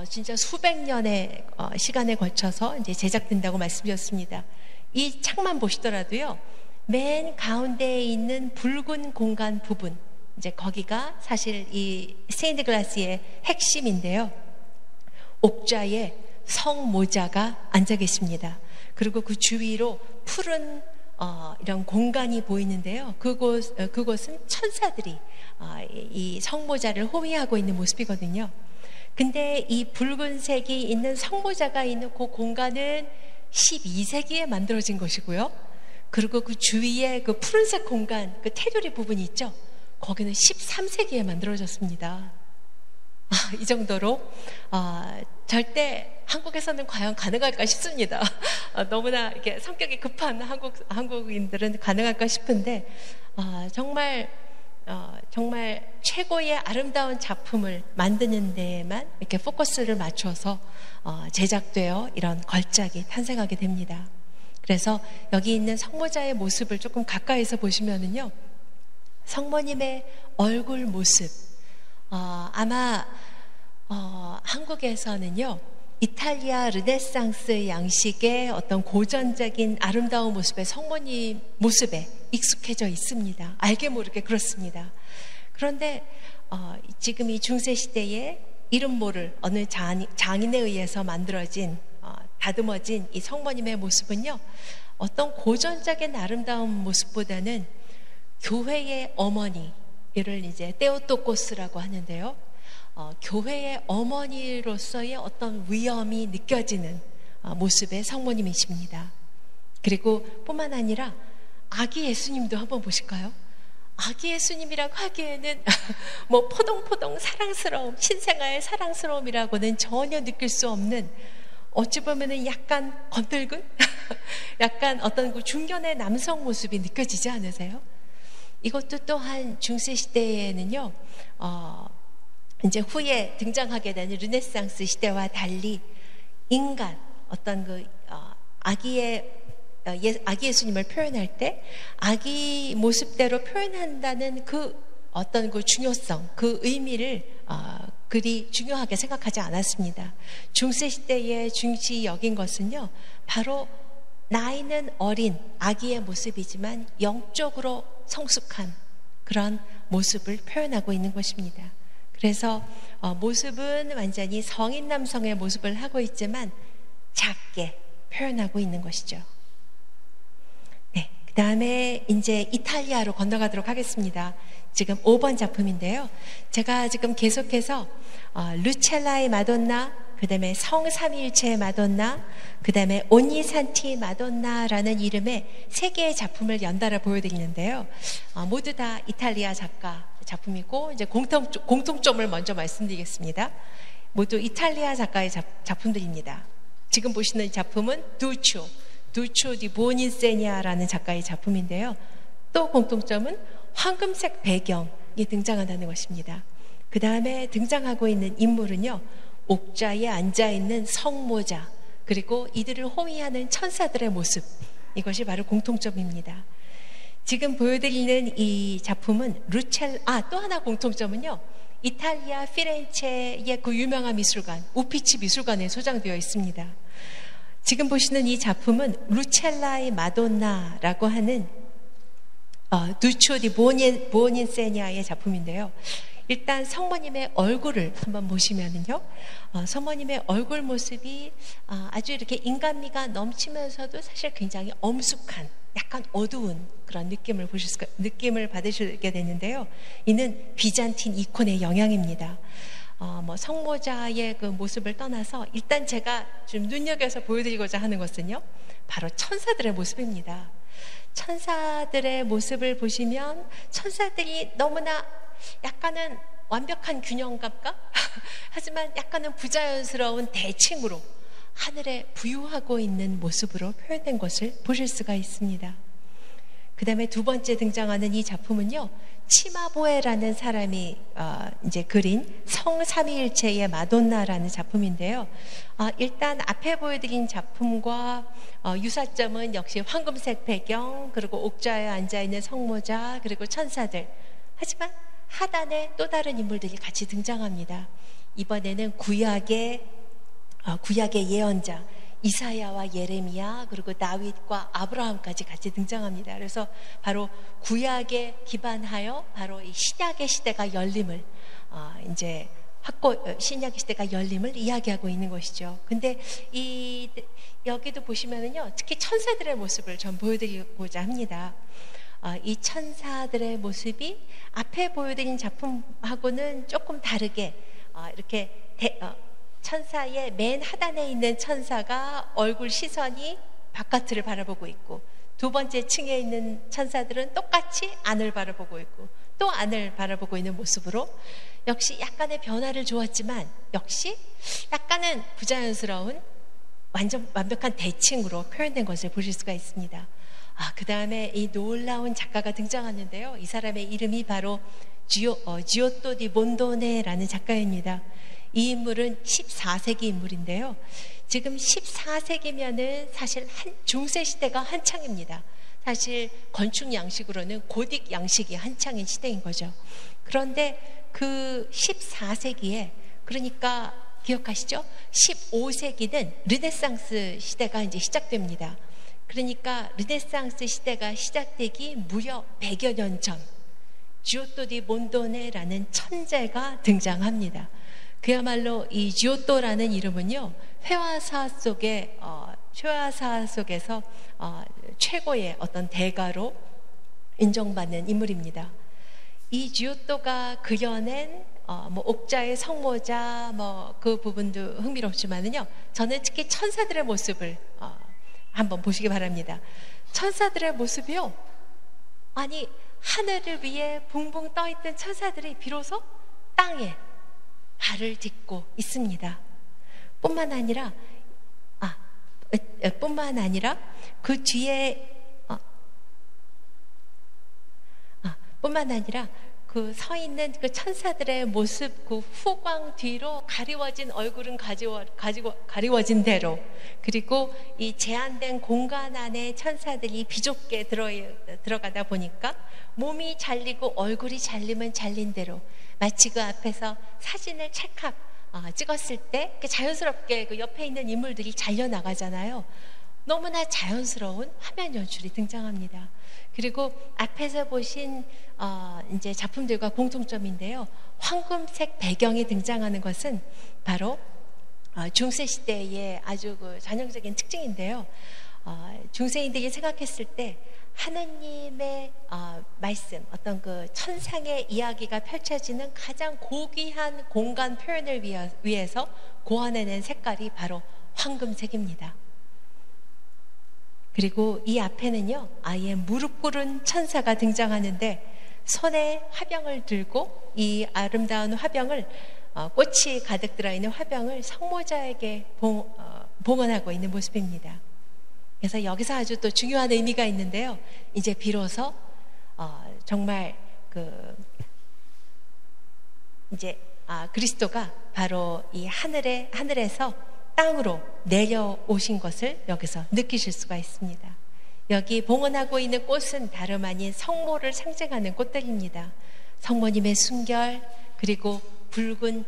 진짜 수백 년의 시간에 걸쳐서 이제 제작된다고 말씀드렸습니다. 이 창만 보시더라도요, 맨 가운데에 있는 붉은 공간 부분, 이제 거기가 사실 이 스테인드 글라스의 핵심인데요. 옥좌에 성모자가 앉아 계십니다. 그리고 그 주위로 푸른 이런 공간이 보이는데요. 그곳은 천사들이 이 성모자를 호위하고 있는 모습이거든요. 근데 이 붉은색이 있는 성모자가 있는 그 공간은 12세기에 만들어진 것이고요. 그리고 그 주위에 그 푸른색 공간, 그 테두리 부분이 있죠. 거기는 13세기에 만들어졌습니다. 이 정도로 절대 한국에서는 과연 가능할까 싶습니다. 너무나 이렇게 성격이 급한 한국인들은 가능할까 싶은데 정말 최고의 아름다운 작품을 만드는 데에만 이렇게 포커스를 맞춰서 제작되어 이런 걸작이 탄생하게 됩니다. 그래서 여기 있는 성모자의 모습을 조금 가까이서 보시면은요, 성모님의 얼굴 모습, 아마 한국에서는요, 이탈리아 르네상스 양식의 어떤 고전적인 아름다운 모습의 성모님 모습에 익숙해져 있습니다. 알게 모르게 그렇습니다. 그런데 지금 이 중세시대에 이름 모를 어느 장인에 의해서 만들어진 다듬어진 이 성모님의 모습은요, 어떤 고전적인 아름다운 모습보다는 교회의 어머니, 이를 이제 테오토코스라고 하는데요, 교회의 어머니로서의 어떤 위엄이 느껴지는 모습의 성모님이십니다. 그리고 뿐만 아니라 아기 예수님도 한번 보실까요? 아기 예수님이라고 하기에는 뭐 포동포동 사랑스러움, 신생아의 사랑스러움이라고는 전혀 느낄 수 없는, 어찌 보면은 약간 건들근? 약간 어떤 그 중년의 남성 모습이 느껴지지 않으세요? 이것도 또한 중세시대에는요, 이제 후에 등장하게 되는 르네상스 시대와 달리 인간, 어떤 그 아기 예수님을 표현할 때 아기 모습대로 표현한다는 그 어떤 그 중요성, 그 의미를 그리 중요하게 생각하지 않았습니다. 중세시대에 중시 여긴 것은요, 바로 나이는 어린 아기의 모습이지만 영적으로 성숙한 그런 모습을 표현하고 있는 것입니다. 그래서 모습은 완전히 성인 남성의 모습을 하고 있지만 작게 표현하고 있는 것이죠. 네, 그 다음에 이제 이탈리아로 건너가도록 하겠습니다. 지금 5번 작품인데요, 제가 지금 계속해서 루첼라의 마돈나, 그 다음에 성삼위일체의 마돈나, 그 다음에 온니산티 마돈나라는 이름의 3개의 작품을 연달아 보여드리는데요, 모두 다 이탈리아 작가 작품이고, 이제 공통점을 먼저 말씀드리겠습니다. 모두 이탈리아 작가의 작품들입니다. 지금 보시는 이 작품은 두초 디 보니세니아라는 작가의 작품인데요, 또 공통점은 황금색 배경이 등장한다는 것입니다. 그 다음에 등장하고 있는 인물은요, 옥좌에 앉아있는 성모자, 그리고 이들을 호위하는 천사들의 모습, 이것이 바로 공통점입니다. 지금 보여드리는 이 작품은 또 하나 공통점은요, 이탈리아 피렌체의 그 유명한 미술관, 우피치 미술관에 소장되어 있습니다. 지금 보시는 이 작품은 루첼라의 마돈나라고 하는 두초 디 보니세니아의 작품인데요, 일단 성모님의 얼굴을 한번 보시면은요, 성모님의 얼굴 모습이 아주 이렇게 인간미가 넘치면서도 사실 굉장히 엄숙한, 약간 어두운 그런 느낌을 받으시게 되는데요, 이는 비잔틴 이콘의 영향입니다. 성모자의 그 모습을 떠나서 일단 제가 좀 눈여겨서 보여드리고자 하는 것은요, 바로 천사들의 모습입니다. 천사들의 모습을 보시면 천사들이 너무나 약간은 완벽한 균형감과 하지만 약간은 부자연스러운 대칭으로 하늘에 부유하고 있는 모습으로 표현된 것을 보실 수가 있습니다. 그 다음에 두 번째 등장하는 이 작품은요, 치마보에라는 사람이 이제 그린 성삼위일체의 마돈나라는 작품인데요, 일단 앞에 보여드린 작품과 유사점은 역시 황금색 배경, 그리고 옥좌에 앉아있는 성모자, 그리고 천사들. 하지만 하단에 또 다른 인물들이 같이 등장합니다. 이번에는 구약의 예언자 이사야와 예레미야, 그리고 다윗과 아브라함까지 같이 등장합니다. 그래서 바로 구약에 기반하여 바로 이 신약의 시대가 열림을 신약의 시대가 열림을 이야기하고 있는 것이죠. 근데 여기도 보시면은요, 특히 천사들의 모습을 좀 보여드리고자 합니다. 이 천사들의 모습이 앞에 보여드린 작품하고는 조금 다르게 이렇게 천사의 맨 하단에 있는 천사가 얼굴 시선이 바깥을 바라보고 있고, 두 번째 층에 있는 천사들은 똑같이 안을 바라보고 있고, 또 안을 바라보고 있는 모습으로 역시 약간의 변화를 주었지만 역시 약간은 부자연스러운 완벽한 대칭으로 표현된 것을 보실 수가 있습니다. 그 다음에 이 놀라운 작가가 등장하는데요. 이 사람의 이름이 바로 지오토 디 몬도네라는 작가입니다. 이 인물은 14세기 인물인데요. 지금 14세기면은 사실 중세 시대가 한창입니다. 사실 건축 양식으로는 고딕 양식이 한창인 시대인 거죠. 그런데 그 14세기에, 그러니까 기억하시죠? 15세기는 르네상스 시대가 이제 시작됩니다. 그러니까 르네상스 시대가 시작되기 무려 100여 년 전 지오토 디 몬도네라는 천재가 등장합니다. 그야말로 이 지오토라는 이름은요, 회화사 속에서 최고의 어떤 대가로 인정받는 인물입니다. 이 지오토가 그려낸 옥자의 성모자 그 부분도 흥미롭지만은요, 저는 특히 천사들의 모습을 한번 보시기 바랍니다. 천사들의 모습이요, 아니 하늘을 위해 붕붕 떠있던 천사들이 비로소 땅에 발을 딛고 있습니다. 뿐만 아니라 그 뒤에 그 서 있는 그 천사들의 모습, 그 후광 뒤로 가리워진 얼굴은 가리워진 대로, 그리고 이 제한된 공간 안에 천사들이 비좁게 들어가다 보니까 몸이 잘리고 얼굴이 잘리면 잘린 대로, 마치 그 앞에서 사진을 찰칵 찍었을 때 자연스럽게 그 옆에 있는 인물들이 잘려 나가잖아요. 너무나 자연스러운 화면 연출이 등장합니다. 그리고 앞에서 보신 이제 작품들과 공통점인데요. 황금색 배경이 등장하는 것은 바로 중세 시대의 아주 그 전형적인 특징인데요. 중세인들이 생각했을 때 하느님의 말씀, 어떤 그 천상의 이야기가 펼쳐지는 가장 고귀한 공간 표현을 위해서 고안해낸 색깔이 바로 황금색입니다. 그리고 이 앞에는요, 아예 무릎 꿇은 천사가 등장하는데 손에 화병을 들고 이 아름다운 화병을, 꽃이 가득 들어있는 화병을 성모자에게 봉헌하고 있는 모습입니다. 그래서 여기서 아주 또 중요한 의미가 있는데요. 이제 비로소 정말 그리스도가 바로 이 하늘에서 땅으로 내려오신 것을 여기서 느끼실 수가 있습니다. 여기 봉헌하고 있는 꽃은 다름 아닌 성모를 상징하는 꽃들입니다. 성모님의 순결, 그리고 붉은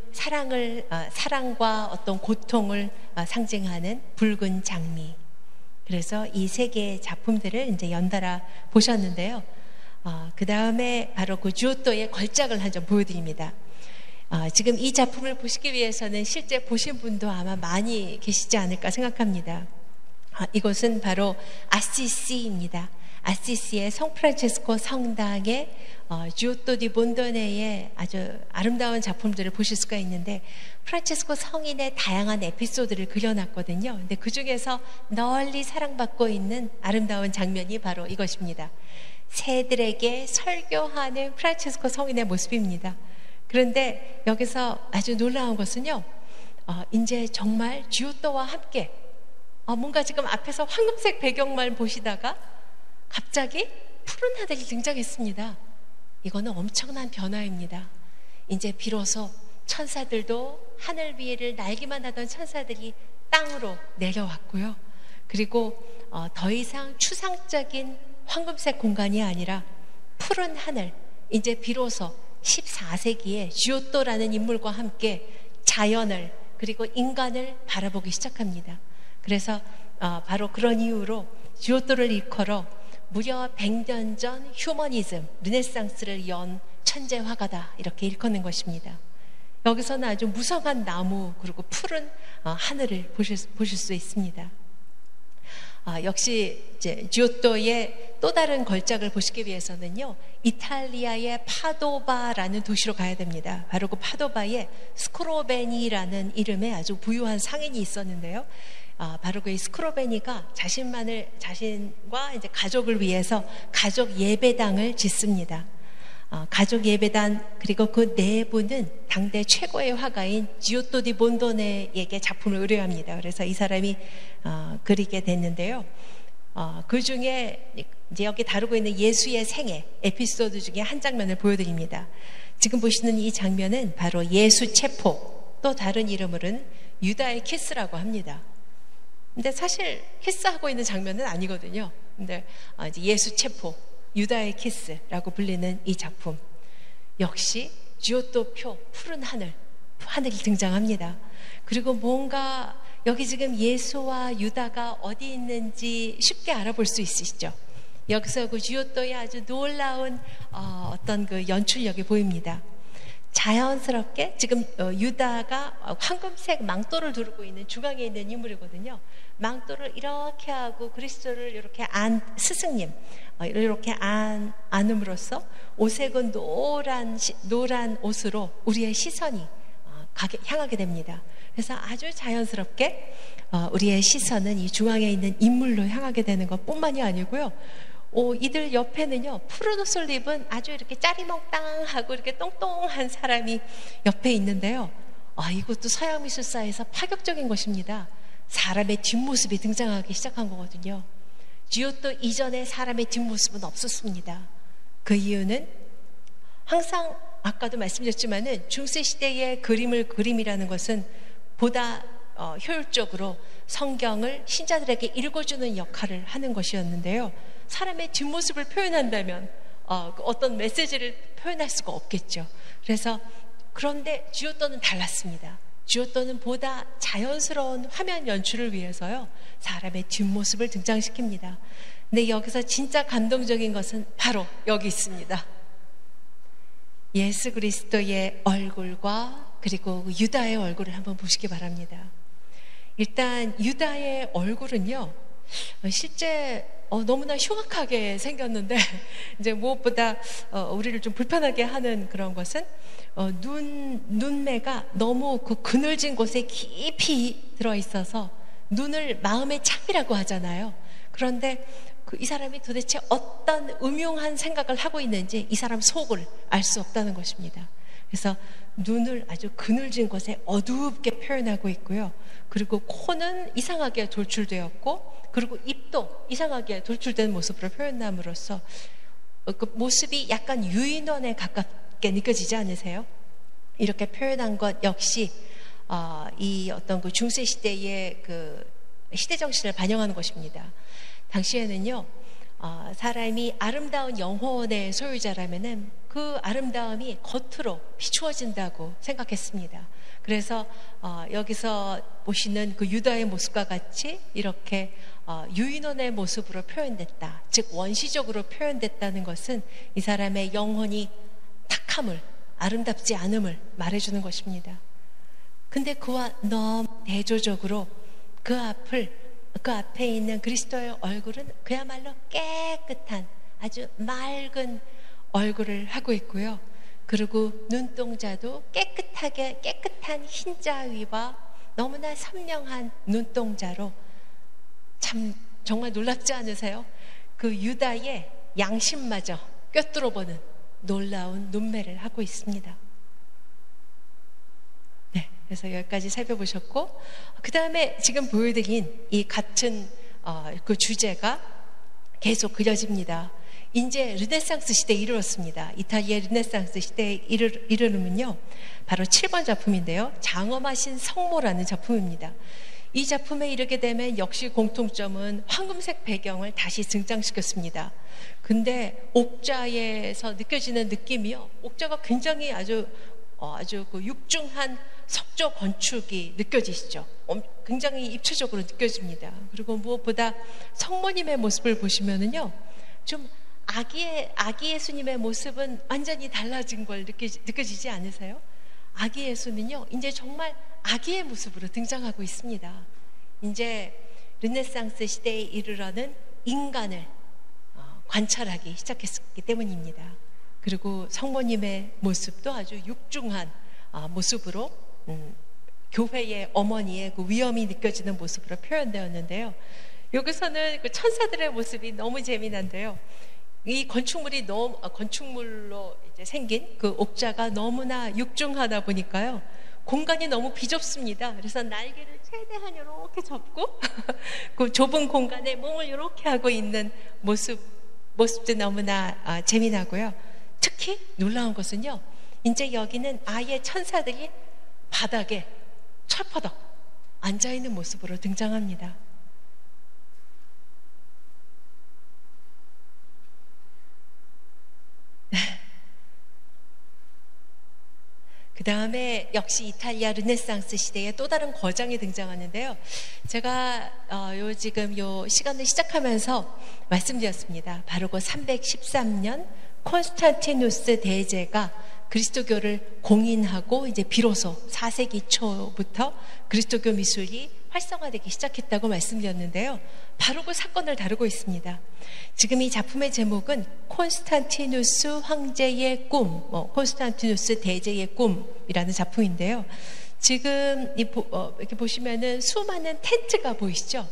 사랑과 어떤 고통을 상징하는 붉은 장미. 그래서 이 세 개의 작품들을 이제 연달아 보셨는데요. 그 다음에 바로 그 지오토의 걸작을 한 점 보여드립니다. 지금 이 작품을 보시기 위해서는 실제 보신 분도 아마 많이 계시지 않을까 생각합니다. 이곳은 바로 아시시입니다. 아시시의 성프란체스코 성당의 지오토 디 몬도네의 아주 아름다운 작품들을 보실 수가 있는데, 프란체스코 성인의 다양한 에피소드를 그려놨거든요. 근데 그 중에서 널리 사랑받고 있는 아름다운 장면이 바로 이것입니다. 새들에게 설교하는 프란체스코 성인의 모습입니다. 그런데 여기서 아주 놀라운 것은요, 이제 정말 지오토와 함께 뭔가 지금 앞에서 황금색 배경만 보시다가 갑자기 푸른 하늘이 등장했습니다. 이거는 엄청난 변화입니다. 이제 비로소 천사들도 하늘 위를 날기만 하던 천사들이 땅으로 내려왔고요. 그리고 더 이상 추상적인 황금색 공간이 아니라 푸른 하늘, 이제 비로소 14세기에 지오토라는 인물과 함께 자연을, 그리고 인간을 바라보기 시작합니다. 그래서 바로 그런 이유로 지오토를 일컬어 무려 100년 전 휴머니즘, 르네상스를 연 천재 화가다, 이렇게 일컫는 것입니다. 여기서는 아주 무성한 나무, 그리고 푸른 하늘을 보실 수 있습니다. 역시 이제 지오토의 또 다른 걸작을 보시기 위해서는요, 이탈리아의 파도바라는 도시로 가야 됩니다. 바로 그 파도바에 스크로베니라는 이름의 아주 부유한 상인이 있었는데요. 바로 그 스크로베니가 자신과 이제 가족을 위해서 가족 예배당을 짓습니다. 가족 예배단 그리고 그 내부는 당대 최고의 화가인 지오토 디 본도네에게 작품을 의뢰합니다. 그래서 이 사람이 그리게 됐는데요. 그 중에 이제 여기 다루고 있는 예수의 생애 에피소드 중에 한 장면을 보여드립니다. 지금 보시는 이 장면은 바로 예수 체포, 또 다른 이름으로는 유다의 키스라고 합니다. 근데 사실 키스하고 있는 장면은 아니거든요. 근데 이제 예수 체포, 유다의 키스라고 불리는 이 작품, 역시 지오토표 푸른 하늘이 등장합니다. 그리고 뭔가 여기 지금 예수와 유다가 어디 있는지 쉽게 알아볼 수 있으시죠? 여기서 그 지오토의 아주 놀라운 어떤 그 연출력이 보입니다. 자연스럽게 지금 유다가 황금색 망토를 두르고 있는 중앙에 있는 인물이거든요. 망토를 이렇게 하고 그리스도를 이렇게 스승님 이렇게 안음으로써 옷색은 노란 옷으로 우리의 시선이 향하게 됩니다. 그래서 아주 자연스럽게 우리의 시선은 이 중앙에 있는 인물로 향하게 되는 것뿐만이 아니고요. 이들 옆에는요, 푸른 옷을 입은 아주 이렇게 짜리몽땅하고 이렇게 똥똥한 사람이 옆에 있는데요. 이것도 서양 미술사에서 파격적인 것입니다. 사람의 뒷모습이 등장하기 시작한 거거든요. 지오토 이전에 사람의 뒷모습은 없었습니다. 그 이유는 항상 아까도 말씀드렸지만은 중세시대의 그림이라는 것은 보다 효율적으로 성경을 신자들에게 읽어주는 역할을 하는 것이었는데요. 사람의 뒷모습을 표현한다면 어떤 메시지를 표현할 수가 없겠죠. 그런데 지오토는 달랐습니다. 지오토는 보다 자연스러운 화면 연출을 위해서요, 사람의 뒷모습을 등장시킵니다. 근데 여기서 진짜 감동적인 것은 바로 여기 있습니다. 예수 그리스도의 얼굴과 그리고 유다의 얼굴을 한번 보시기 바랍니다. 일단 유다의 얼굴은요, 실제 너무나 흉악하게 생겼는데, 이제 무엇보다 우리를 좀 불편하게 하는 그런 것은 눈매가 너무 그 그늘진 곳에 깊이 들어있어서 눈을 마음의 창이라고 하잖아요. 그런데 이 사람이 도대체 어떤 음흉한 생각을 하고 있는지 이 사람 속을 알 수 없다는 것입니다. 그래서 눈을 아주 그늘진 곳에 어둡게 표현하고 있고요. 그리고 코는 이상하게 돌출되었고, 그리고 입도 이상하게 돌출된 모습으로 표현함으로써 그 모습이 약간 유인원에 가깝게 느껴지지 않으세요? 이렇게 표현한 것 역시 이 어떤 그 중세 시대의 그 시대 정신을 반영하는 것입니다. 당시에는요, 사람이 아름다운 영혼의 소유자라면은 그 아름다움이 겉으로 비추어진다고 생각했습니다. 그래서 여기서 보시는 그 유다의 모습과 같이 이렇게 유인원의 모습으로 표현됐다, 즉 원시적으로 표현됐다는 것은 이 사람의 영혼이 탁함을, 아름답지 않음을 말해주는 것입니다. 근데 그와 너무 대조적으로 그 앞에 있는 그리스도의 얼굴은 그야말로 깨끗한 아주 맑은 얼굴을 하고 있고요. 그리고 눈동자도 깨끗한 흰자위와 너무나 선명한 눈동자로, 참 정말 놀랍지 않으세요? 그 유다의 양심마저 꿰뚫어보는 놀라운 눈매를 하고 있습니다. 네, 그래서 여기까지 살펴보셨고, 그 다음에 지금 보여드린 이 같은 그 주제가 계속 그려집니다. 이제 르네상스 시대에 이르렀습니다. 이탈리아의 르네상스 시대에 이르르면요, 바로 7번 작품인데요, 장엄하신 성모라는 작품입니다. 이 작품에 이르게 되면 역시 공통점은 황금색 배경을 다시 등장시켰습니다. 근데 옥자에서 느껴지는 느낌이요, 옥자가 굉장히 아주 그 육중한 석조 건축이 느껴지시죠? 굉장히 입체적으로 느껴집니다. 그리고 무엇보다 성모님의 모습을 보시면은요, 좀 아기 예수님의 모습은 완전히 달라진 걸 느껴지지 않으세요? 아기 예수는요, 이제 정말 아기의 모습으로 등장하고 있습니다. 이제 르네상스 시대에 이르러는 인간을 관찰하기 시작했기 때문입니다. 그리고 성모님의 모습도 아주 육중한 모습으로 교회의 어머니의 그 위엄이 느껴지는 모습으로 표현되었는데요. 여기서는 그 천사들의 모습이 너무 재미난데요. 이 건축물로 이제 생긴 그 옥자가 너무나 육중하다 보니까요. 공간이 너무 비좁습니다. 그래서 날개를 최대한 이렇게 접고 그 좁은 공간에 몸을 이렇게 하고 있는 모습도 너무나 재미나고요. 특히 놀라운 것은요. 이제 여기는 아예 천사들이 바닥에 철퍼덕 앉아있는 모습으로 등장합니다. 그 다음에 역시 이탈리아 르네상스 시대에 또 다른 거장이 등장하는데요. 제가 지금 시간을 시작하면서 말씀드렸습니다. 바로 그 313년 콘스탄티누스 대제가 그리스도교를 공인하고 이제 비로소 4세기 초부터 그리스도교 미술이 활성화되기 시작했다고 말씀드렸는데요. 바로 그 사건을 다루고 있습니다. 지금 이 작품의 제목은 콘스탄티누스 황제의 꿈, 콘스탄티누스 대제의 꿈이라는 작품인데요. 지금 이렇게 보시면은 수많은 텐트가 보이시죠?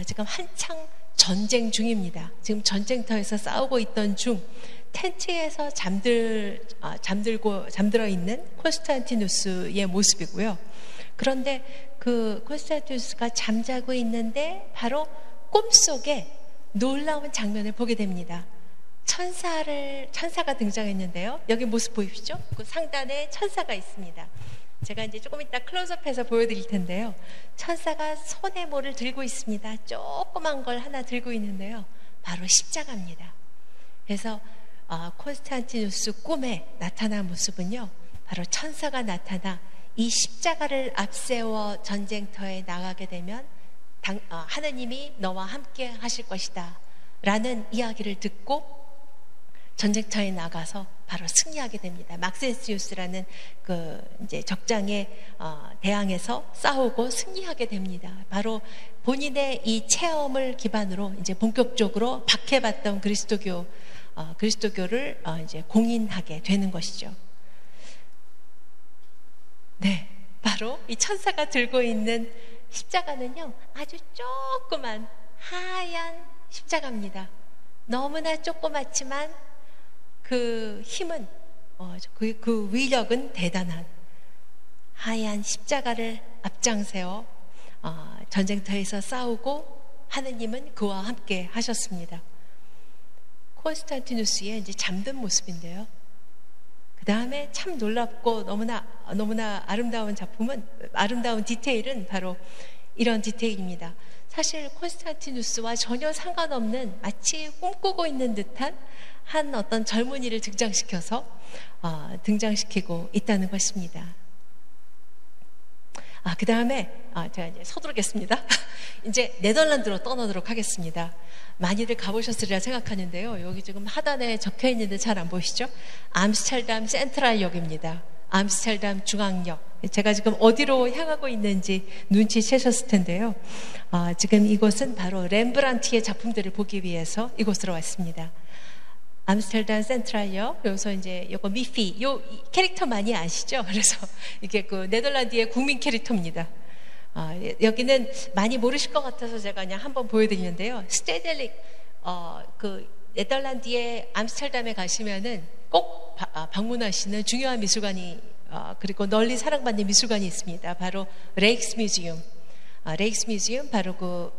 지금 한창 전쟁 중입니다. 지금 전쟁터에서 싸우고 있던 중 텐트에서 잠들어 있는 콘스탄티누스의 모습이고요. 그런데 그 콘스탄티누스가 잠자고 있는데 바로 꿈속에 놀라운 장면을 보게 됩니다. 천사가 등장했는데요. 여기 모습 보이시죠? 그 상단에 천사가 있습니다. 제가 이제 조금 이따 클로즈업해서 보여드릴 텐데요. 천사가 손에 뭐를 들고 있습니다. 조그만 걸 하나 들고 있는데요. 바로 십자가입니다. 그래서 콘스탄티누스 꿈에 나타난 모습은요. 바로 천사가 나타나 이 십자가를 앞세워 전쟁터에 나가게 되면 하느님이 너와 함께 하실 것이다 라는 이야기를 듣고 전쟁터에 나가서 바로 승리하게 됩니다. 막센시우스라는 그 이제 적장에 대항해서 싸우고 승리하게 됩니다. 바로 본인의 이 체험을 기반으로 이제 본격적으로 박해받던 그리스도교를 이제 공인하게 되는 것이죠. 네, 바로 이 천사가 들고 있는 십자가는요, 아주 조그만 하얀 십자가입니다. 너무나 조그맣지만 그 힘은, 그 위력은 대단한 하얀 십자가를 앞장세워 전쟁터에서 싸우고 하느님은 그와 함께 하셨습니다. 콘스탄티누스의 이제 잠든 모습인데요. 그 다음에 참 놀랍고 너무나 아름다운 디테일은 바로 이런 디테일입니다. 사실 콘스탄티누스와 전혀 상관없는 마치 꿈꾸고 있는 듯한 한 어떤 젊은이를 등장시키고 있다는 것입니다. 그 다음에 제가 이제 서두르겠습니다. 이제 네덜란드로 떠나도록 하겠습니다. 많이들 가보셨으리라 생각하는데요. 여기 지금 하단에 적혀 있는데 잘 안 보이시죠? 암스테르담 센트럴역입니다. 암스테르담 중앙역. 제가 지금 어디로 향하고 있는지 눈치채셨을 텐데요. 지금 이곳은 바로 렘브란트의 작품들을 보기 위해서 이곳으로 왔습니다. 암스테르담 센트럴역, 여기서 이제 요거 미피, 요 캐릭터 많이 아시죠? 그래서 이게 그 네덜란드의 국민 캐릭터입니다. 여기는 많이 모르실 것 같아서 제가 그냥 한번 보여드리는데요. 스테델릭, 그 네덜란드의 암스테르담에 가시면은 꼭 방문하시는 중요한 미술관이, 그리고 널리 사랑받는 미술관이 있습니다. 바로 레익스뮤지엄. 레익스뮤지엄, 바로 그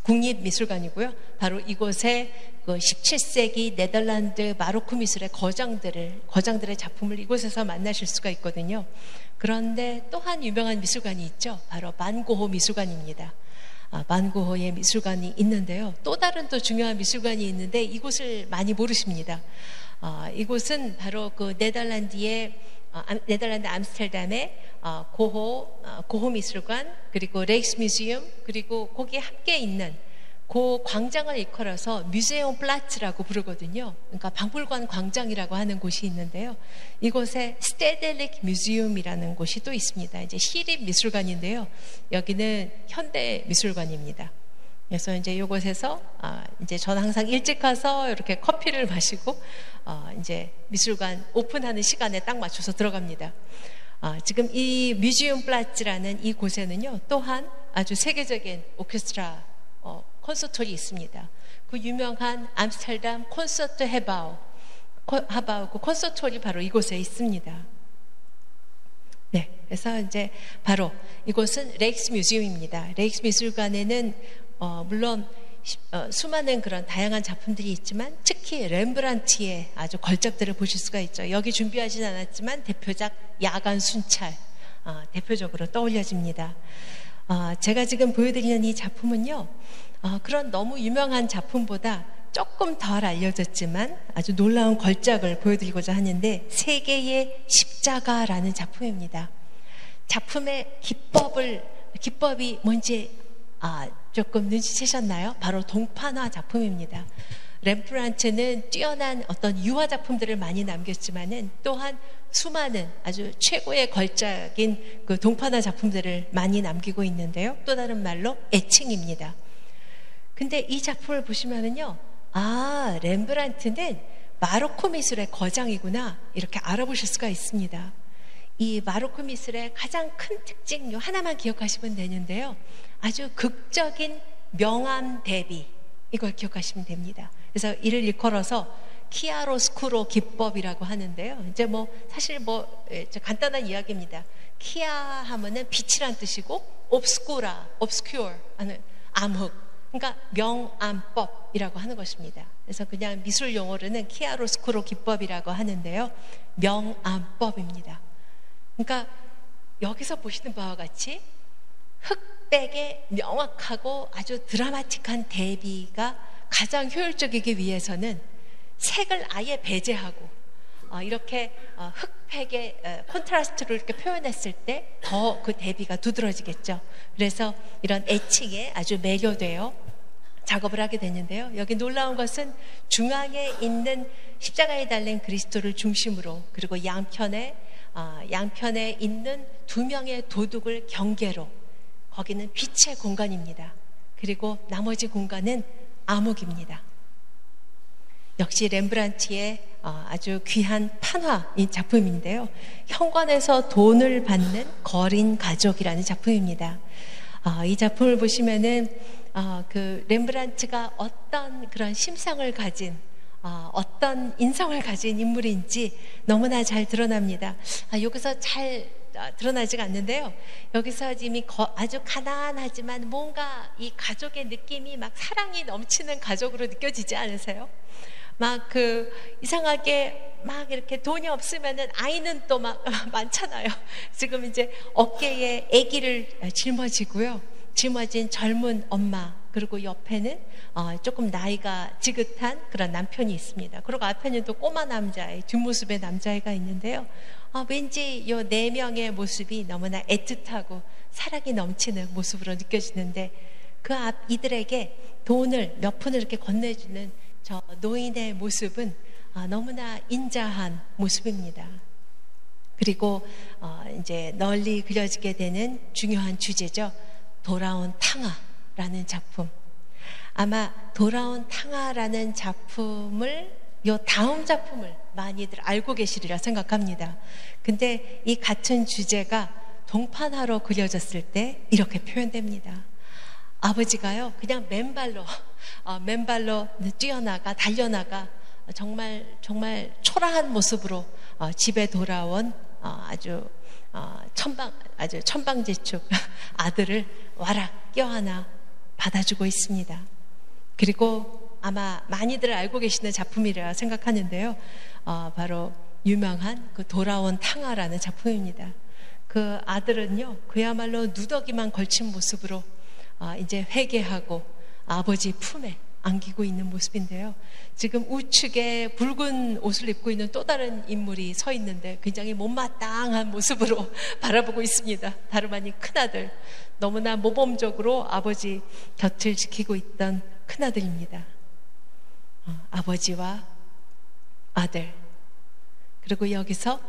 국립미술관이고요. 바로 이곳에 그 17세기 네덜란드 마로크 미술의 거장들의 작품을 이곳에서 만나실 수가 있거든요. 그런데 또한 유명한 미술관이 있죠. 바로 반고호 미술관입니다. 반고호의 미술관이 있는데요. 또 다른 또 중요한 미술관이 있는데 이곳을 많이 모르십니다. 이곳은 바로 그 네덜란드 암스테르담의 고호 미술관, 그리고 레익스뮤지엄, 그리고 거기에 함께 있는 그 광장을 일컬어서 뮤제움 플라츠라고 부르거든요. 그러니까 박물관 광장이라고 하는 곳이 있는데요. 이곳에 스테델릭 뮤지엄이라는 곳이 또 있습니다. 이제 시립 미술관인데요. 여기는 현대 미술관입니다. 그래서 이제 이곳에서 이제 저는 항상 일찍 가서 이렇게 커피를 마시고 이제 미술관 오픈하는 시간에 딱 맞춰서 들어갑니다. 지금 이 뮤지엄 플라츠라는 이 곳에는요, 또한 아주 세계적인 오케스트라 콘서트홀이 있습니다. 그 유명한 암스테르담 콘서트 하바우 그 콘서트홀이 바로 이곳에 있습니다. 네, 그래서 이제 바로 이곳은 레익스 뮤지엄입니다. 레익스 미술관에는 물론 수많은 그런 다양한 작품들이 있지만 특히 렘브란트의 아주 걸작들을 보실 수가 있죠. 여기 준비하진 않았지만 대표작 야간 순찰 대표적으로 떠올려집니다. 제가 지금 보여드리는 이 작품은요, 그런 너무 유명한 작품보다 조금 덜 알려졌지만 아주 놀라운 걸작을 보여드리고자 하는데, 세계의 십자가라는 작품입니다. 작품의 기법이 뭔지 조금 눈치채셨나요? 바로 동판화 작품입니다. 렘브란트는 뛰어난 어떤 유화 작품들을 많이 남겼지만은 또한 수많은 아주 최고의 걸작인 그 동판화 작품들을 많이 남기고 있는데요. 또 다른 말로 애칭입니다. 근데 이 작품을 보시면은요, 렘브란트는 마로코 미술의 거장이구나, 이렇게 알아보실 수가 있습니다. 이 마로코 미술의 가장 큰 특징 하나만 기억하시면 되는데요, 아주 극적인 명암 대비, 이걸 기억하시면 됩니다. 그래서 이를 일컬어서 키아로스쿠로 기법이라고 하는데요. 이제 사실 간단한 이야기입니다. 키아 하면은 빛이란 뜻이고, obscure 하는 암흑, 그러니까 명암법이라고 하는 것입니다. 그래서 그냥 미술 용어로는 키아로스쿠로 기법이라고 하는데요, 명암법입니다. 그러니까 여기서 보시는 바와 같이 흑백의 명확하고 아주 드라마틱한 대비가 가장 효율적이기 위해서는 색을 아예 배제하고 이렇게 흑백의 콘트라스트로 이렇게 표현했을 때 더 그 대비가 두드러지겠죠. 그래서 이런 애칭에 아주 매료되어 작업을 하게 되는데요. 여기 놀라운 것은 중앙에 있는 십자가에 달린 그리스도를 중심으로, 그리고 양편에 있는 두 명의 도둑을 경계로, 거기는 빛의 공간입니다. 그리고 나머지 공간은 암흑입니다. 역시 렘브란트의 아주 귀한 판화인 작품인데요, 현관에서 돈을 받는 거린 가족이라는 작품입니다. 이 작품을 보시면은 그 렘브란트가 어떤 그런 심성을 가진, 어떤 인성을 가진 인물인지 너무나 잘 드러납니다. 여기서 잘 드러나지가 않는데요, 여기서 이미 아주 가난하지만 뭔가 이 가족의 느낌이 막 사랑이 넘치는 가족으로 느껴지지 않으세요? 막 이상하게 막 이렇게 돈이 없으면은 아이는 또 막 많잖아요. 지금 이제 어깨에 아기를 짊어지고요, 짊어진 젊은 엄마, 그리고 옆에는 조금 나이가 지긋한 그런 남편이 있습니다. 그리고 앞에는 또 꼬마 남자의 뒷모습의 남자애가 있는데요, 왠지 이 네 명의 모습이 너무나 애틋하고 사랑이 넘치는 모습으로 느껴지는데, 이들에게 돈을 몇 푼을 이렇게 건네주는 저 노인의 모습은 너무나 인자한 모습입니다. 그리고 이제 널리 그려지게 되는 중요한 주제죠. 돌아온 탕아라는 작품. 아마 돌아온 탕아라는 작품을, 요 다음 작품을 많이들 알고 계시리라 생각합니다. 근데 이 같은 주제가 동판화로 그려졌을 때 이렇게 표현됩니다. 아버지가요, 그냥 맨발로 달려나가 정말 초라한 모습으로 집에 돌아온 아주 천방지축 아들을 와라 껴안아 받아주고 있습니다. 그리고 아마 많이들 알고 계시는 작품이라 생각하는데요, 바로 유명한 그 돌아온 탕아라는 작품입니다. 그 아들은요, 그야말로 누더기만 걸친 모습으로 이제 회개하고 아버지 품에 안기고 있는 모습인데요, 지금 우측에 붉은 옷을 입고 있는 또 다른 인물이 서 있는데 굉장히 못마땅한 모습으로 바라보고 있습니다. 다름 아닌 큰아들, 너무나 모범적으로 아버지 곁을 지키고 있던 큰아들입니다. 아버지와 아들. 그리고 여기서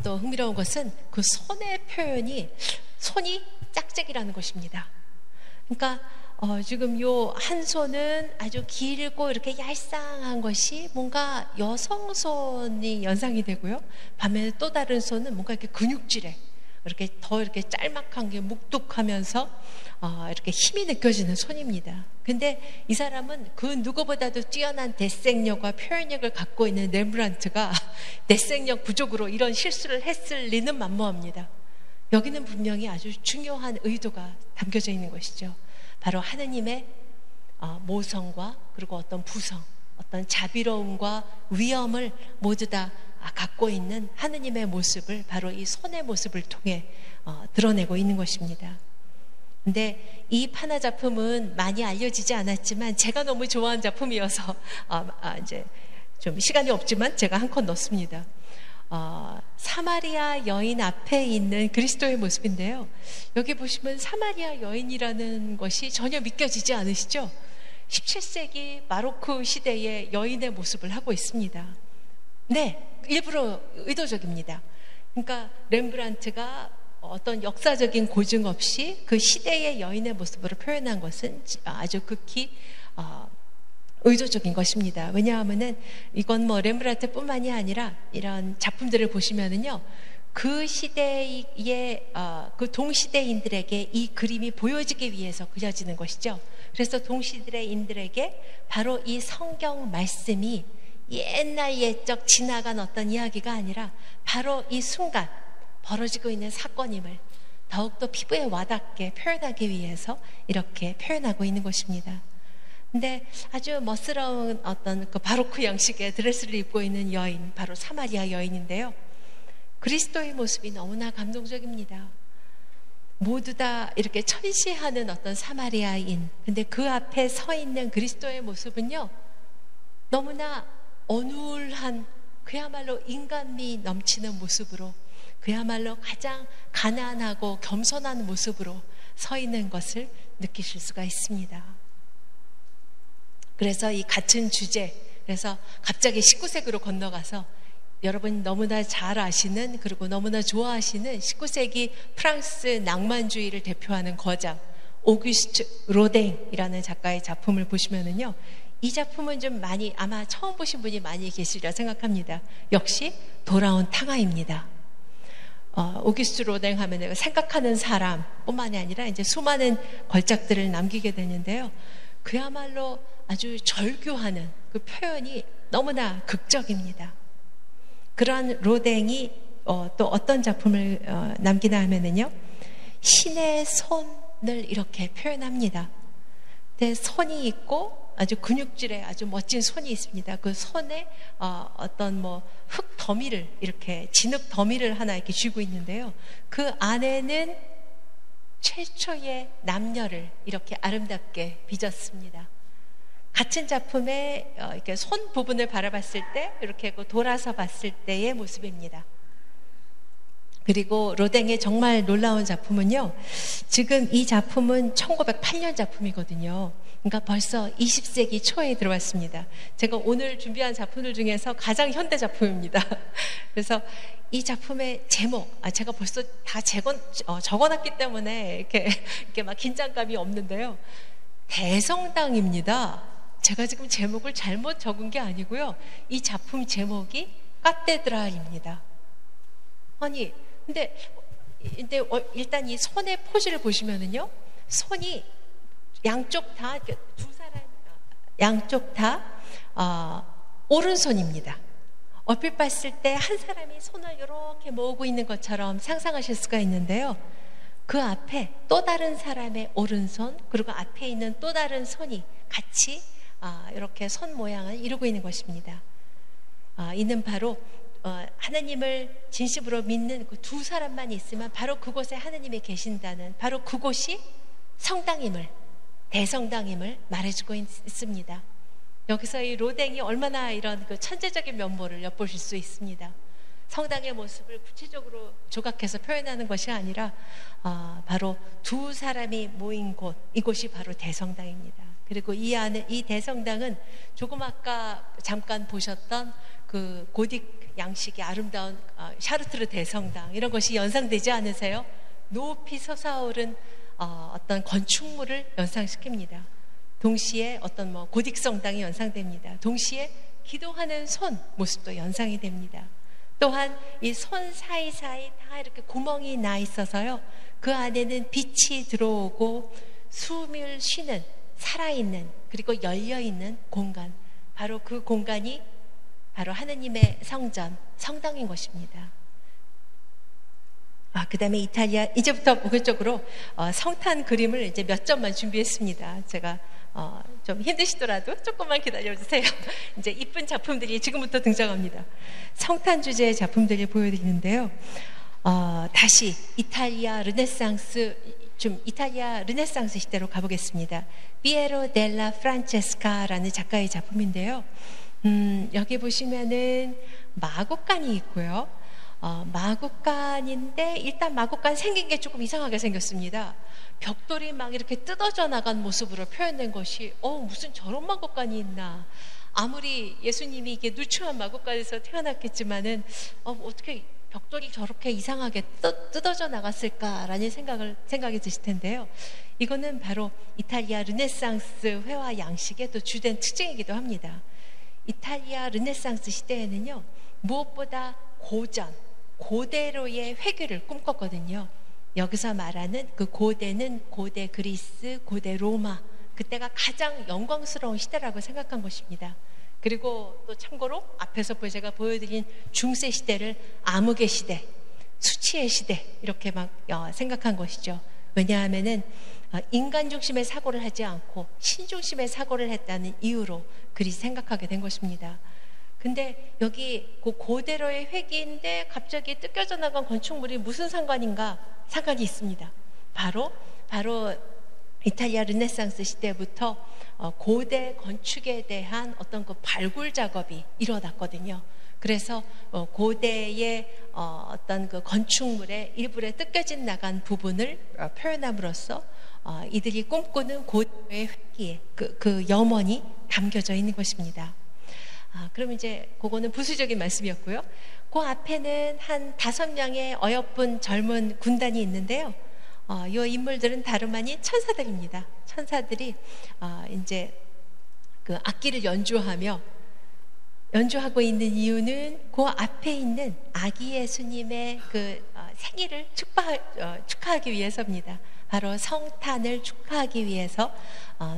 또 흥미로운 것은 그 손의 표현이, 손이 짝짝이라는 것입니다. 그러니까 지금 요 한 손은 아주 길고 이렇게 얄쌍한 것이 뭔가 여성 손이 연상이 되고요, 반면에 또 다른 손은 뭔가 이렇게 근육질해 이렇게 더 이렇게 짤막한 게 묵뚝하면서 이렇게 힘이 느껴지는 손입니다. 근데 이 사람은 그 누구보다도 뛰어난 데생력과 표현력을 갖고 있는 렘브란트가 데생력 부족으로 이런 실수를 했을 리는 만무합니다. 여기는 분명히 아주 중요한 의도가 담겨져 있는 것이죠. 바로 하느님의 모성과 그리고 어떤 부성, 어떤 자비로움과 위엄을 모두 다 갖고 있는 하느님의 모습을 바로 이 손의 모습을 통해 드러내고 있는 것입니다. 근데 이 파나 작품은 많이 알려지지 않았지만 제가 너무 좋아하는 작품이어서 이제 좀 시간이 없지만 제가 한 컷 넣습니다. 사마리아 여인 앞에 있는 그리스도의 모습인데요. 여기 보시면 사마리아 여인이라는 것이 전혀 믿겨지지 않으시죠? 17세기 마로크 시대의 여인의 모습을 하고 있습니다. 네, 일부러 의도적입니다. 그러니까 렘브란트가 어떤 역사적인 고증 없이 그 시대의 여인의 모습으로 표현한 것은 아주 극히 의도적인 것입니다. 왜냐하면은 이건 뭐 렘브란트뿐만이 아니라 이런 작품들을 보시면은요, 그 시대의 그 동시대인들에게 이 그림이 보여지기 위해서 그려지는 것이죠. 그래서 동시대인들에게 바로 이 성경 말씀이 옛날 옛적 지나간 어떤 이야기가 아니라 바로 이 순간 벌어지고 있는 사건임을 더욱더 피부에 와닿게 표현하기 위해서 이렇게 표현하고 있는 것입니다. 근데 아주 멋스러운 어떤 그 바로크 양식의 드레스를 입고 있는 여인, 바로 사마리아 여인인데요. 그리스도의 모습이 너무나 감동적입니다. 모두 다 이렇게 천시하는 어떤 사마리아인, 근데 그 앞에 서 있는 그리스도의 모습은요, 너무나 어눌한, 그야말로 인간미 넘치는 모습으로, 그야말로 가장 가난하고 겸손한 모습으로 서 있는 것을 느끼실 수가 있습니다. 그래서 이 같은 주제, 그래서 갑자기 19세기로 건너가서 여러분 너무나 잘 아시는, 그리고 너무나 좋아하시는 19세기 프랑스 낭만주의를 대표하는 거장 오규스트 로댕이라는 작가의 작품을 보시면은요, 이 작품은 좀 많이 아마 처음 보신 분이 많이 계시리라 생각합니다. 역시 돌아온 탕아입니다. 오규스트 로댕 하면 생각하는 사람뿐만이 아니라 이제 수많은 걸작들을 남기게 되는데요. 그야말로 아주 절규하는 그 표현이 너무나 극적입니다. 그러한 로댕이 또 어떤 작품을 남기나 하면은요, 신의 손을 이렇게 표현합니다. 근데 손이 있고 아주 근육질의 아주 멋진 손이 있습니다. 그 손에 어떤 뭐 흙 더미를, 이렇게 진흙 더미를 하나 이렇게 쥐고 있는데요. 그 안에는 최초의 남녀를 이렇게 아름답게 빚었습니다. 같은 작품의 이렇게 손 부분을 바라봤을 때 이렇게 돌아서 봤을 때의 모습입니다. 그리고 로댕의 정말 놀라운 작품은요, 지금 이 작품은 1908년 작품이거든요. 그러니까 벌써 20세기 초에 들어왔습니다. 제가 오늘 준비한 작품들 중에서 가장 현대 작품입니다. 그래서 이 작품의 제목, 제가 벌써 다 적어놨기 때문에 이렇게 막 긴장감이 없는데요. 대성당입니다. 제가 지금 제목을 잘못 적은 게 아니고요. 이 작품 제목이 카테드랄입니다. 아니, 근데 일단 이 손의 포즈를 보시면은요, 손이 양쪽 다, 두 사람 양쪽 다 오른손입니다. 얼핏 봤을 때 한 사람이 손을 이렇게 모으고 있는 것처럼 상상하실 수가 있는데요. 그 앞에 또 다른 사람의 오른손, 그리고 앞에 있는 또 다른 손이 같이 이렇게 손 모양을 이루고 있는 것입니다. 이는 바로 하나님을 진심으로 믿는 그 두 사람만 있으면 바로 그곳에 하나님이 계신다는, 바로 그곳이 성당임을, 대성당임을 말해주고 있습니다. 여기서 이 로댕이 얼마나 이런 그 천재적인 면모를 엿보실 수 있습니다. 성당의 모습을 구체적으로 조각해서 표현하는 것이 아니라 바로 두 사람이 모인 곳, 이곳이 바로 대성당입니다. 그리고 이 안에, 이 대성당은 조금 아까 잠깐 보셨던 그 고딕 양식의 아름다운 샤르트르 대성당, 이런 것이 연상되지 않으세요? 높이 솟아오른 어떤 건축물을 연상시킵니다. 동시에 어떤 뭐 고딕 성당이 연상됩니다. 동시에 기도하는 손 모습도 연상이 됩니다. 또한 이 손 사이사이 다 이렇게 구멍이 나 있어서요. 그 안에는 빛이 들어오고 숨을 쉬는, 살아있는, 그리고 열려있는 공간. 바로 그 공간이 바로 하느님의 성전, 성당인 것입니다. 그 다음에 이탈리아, 이제부터 본격적으로 성탄 그림을 이제 몇 점만 준비했습니다. 제가 좀 힘드시더라도 조금만 기다려주세요. 이제 이쁜 작품들이 지금부터 등장합니다. 성탄 주제의 작품들을 보여드리는데요. 다시 이탈리아 르네상스 시대로 가보겠습니다. 피에로 델라 프란체스카라는 작가의 작품인데요. 여기 보시면은 마구간이 있고요. 마구간인데 일단 마구간 생긴 게 조금 이상하게 생겼습니다. 벽돌이 막 이렇게 뜯어져 나간 모습으로 표현된 것이 무슨 저런 마구간이 있나. 아무리 예수님이 이게 누추한 마구간에서 태어났겠지만은 어떻게 벽돌이 저렇게 이상하게 뜯어져 나갔을까라는 생각이 드실 텐데요. 이거는 바로 이탈리아 르네상스 회화 양식의 또 주된 특징이기도 합니다. 이탈리아 르네상스 시대에는요, 무엇보다 고대로의 회귀를 꿈꿨거든요. 여기서 말하는 그 고대는 고대 그리스, 고대 로마, 그때가 가장 영광스러운 시대라고 생각한 것입니다. 그리고 또 참고로 앞에서 제가 보여드린 중세 시대를 암흑의 시대, 수치의 시대 이렇게 막 생각한 것이죠. 왜냐하면은 인간 중심의 사고를 하지 않고 신 중심의 사고를 했다는 이유로 그리 생각하게 된 것입니다. 근데 여기 그 고대로의 회기인데 갑자기 뜯겨져 나간 건축물이 무슨 상관인가? 상관이 있습니다. 바로 이탈리아 르네상스 시대부터 고대 건축에 대한 어떤 그 발굴 작업이 일어났거든요. 그래서 고대의 어떤 그 건축물의 일부에 뜯겨진 나간 부분을 표현함으로써 이들이 꿈꾸는 고대의 회기에 그 염원이 담겨져 있는 것입니다. 그럼 이제 그거는 부수적인 말씀이었고요. 그 앞에는 한 5명의 어여쁜 젊은 군단이 있는데요. 이 인물들은 다름 아닌 천사들입니다. 천사들이 이제 그 악기를 연주하고 있는 이유는 그 앞에 있는 아기 예수님의 그 생일을 축하하기 위해서입니다. 바로 성탄을 축하하기 위해서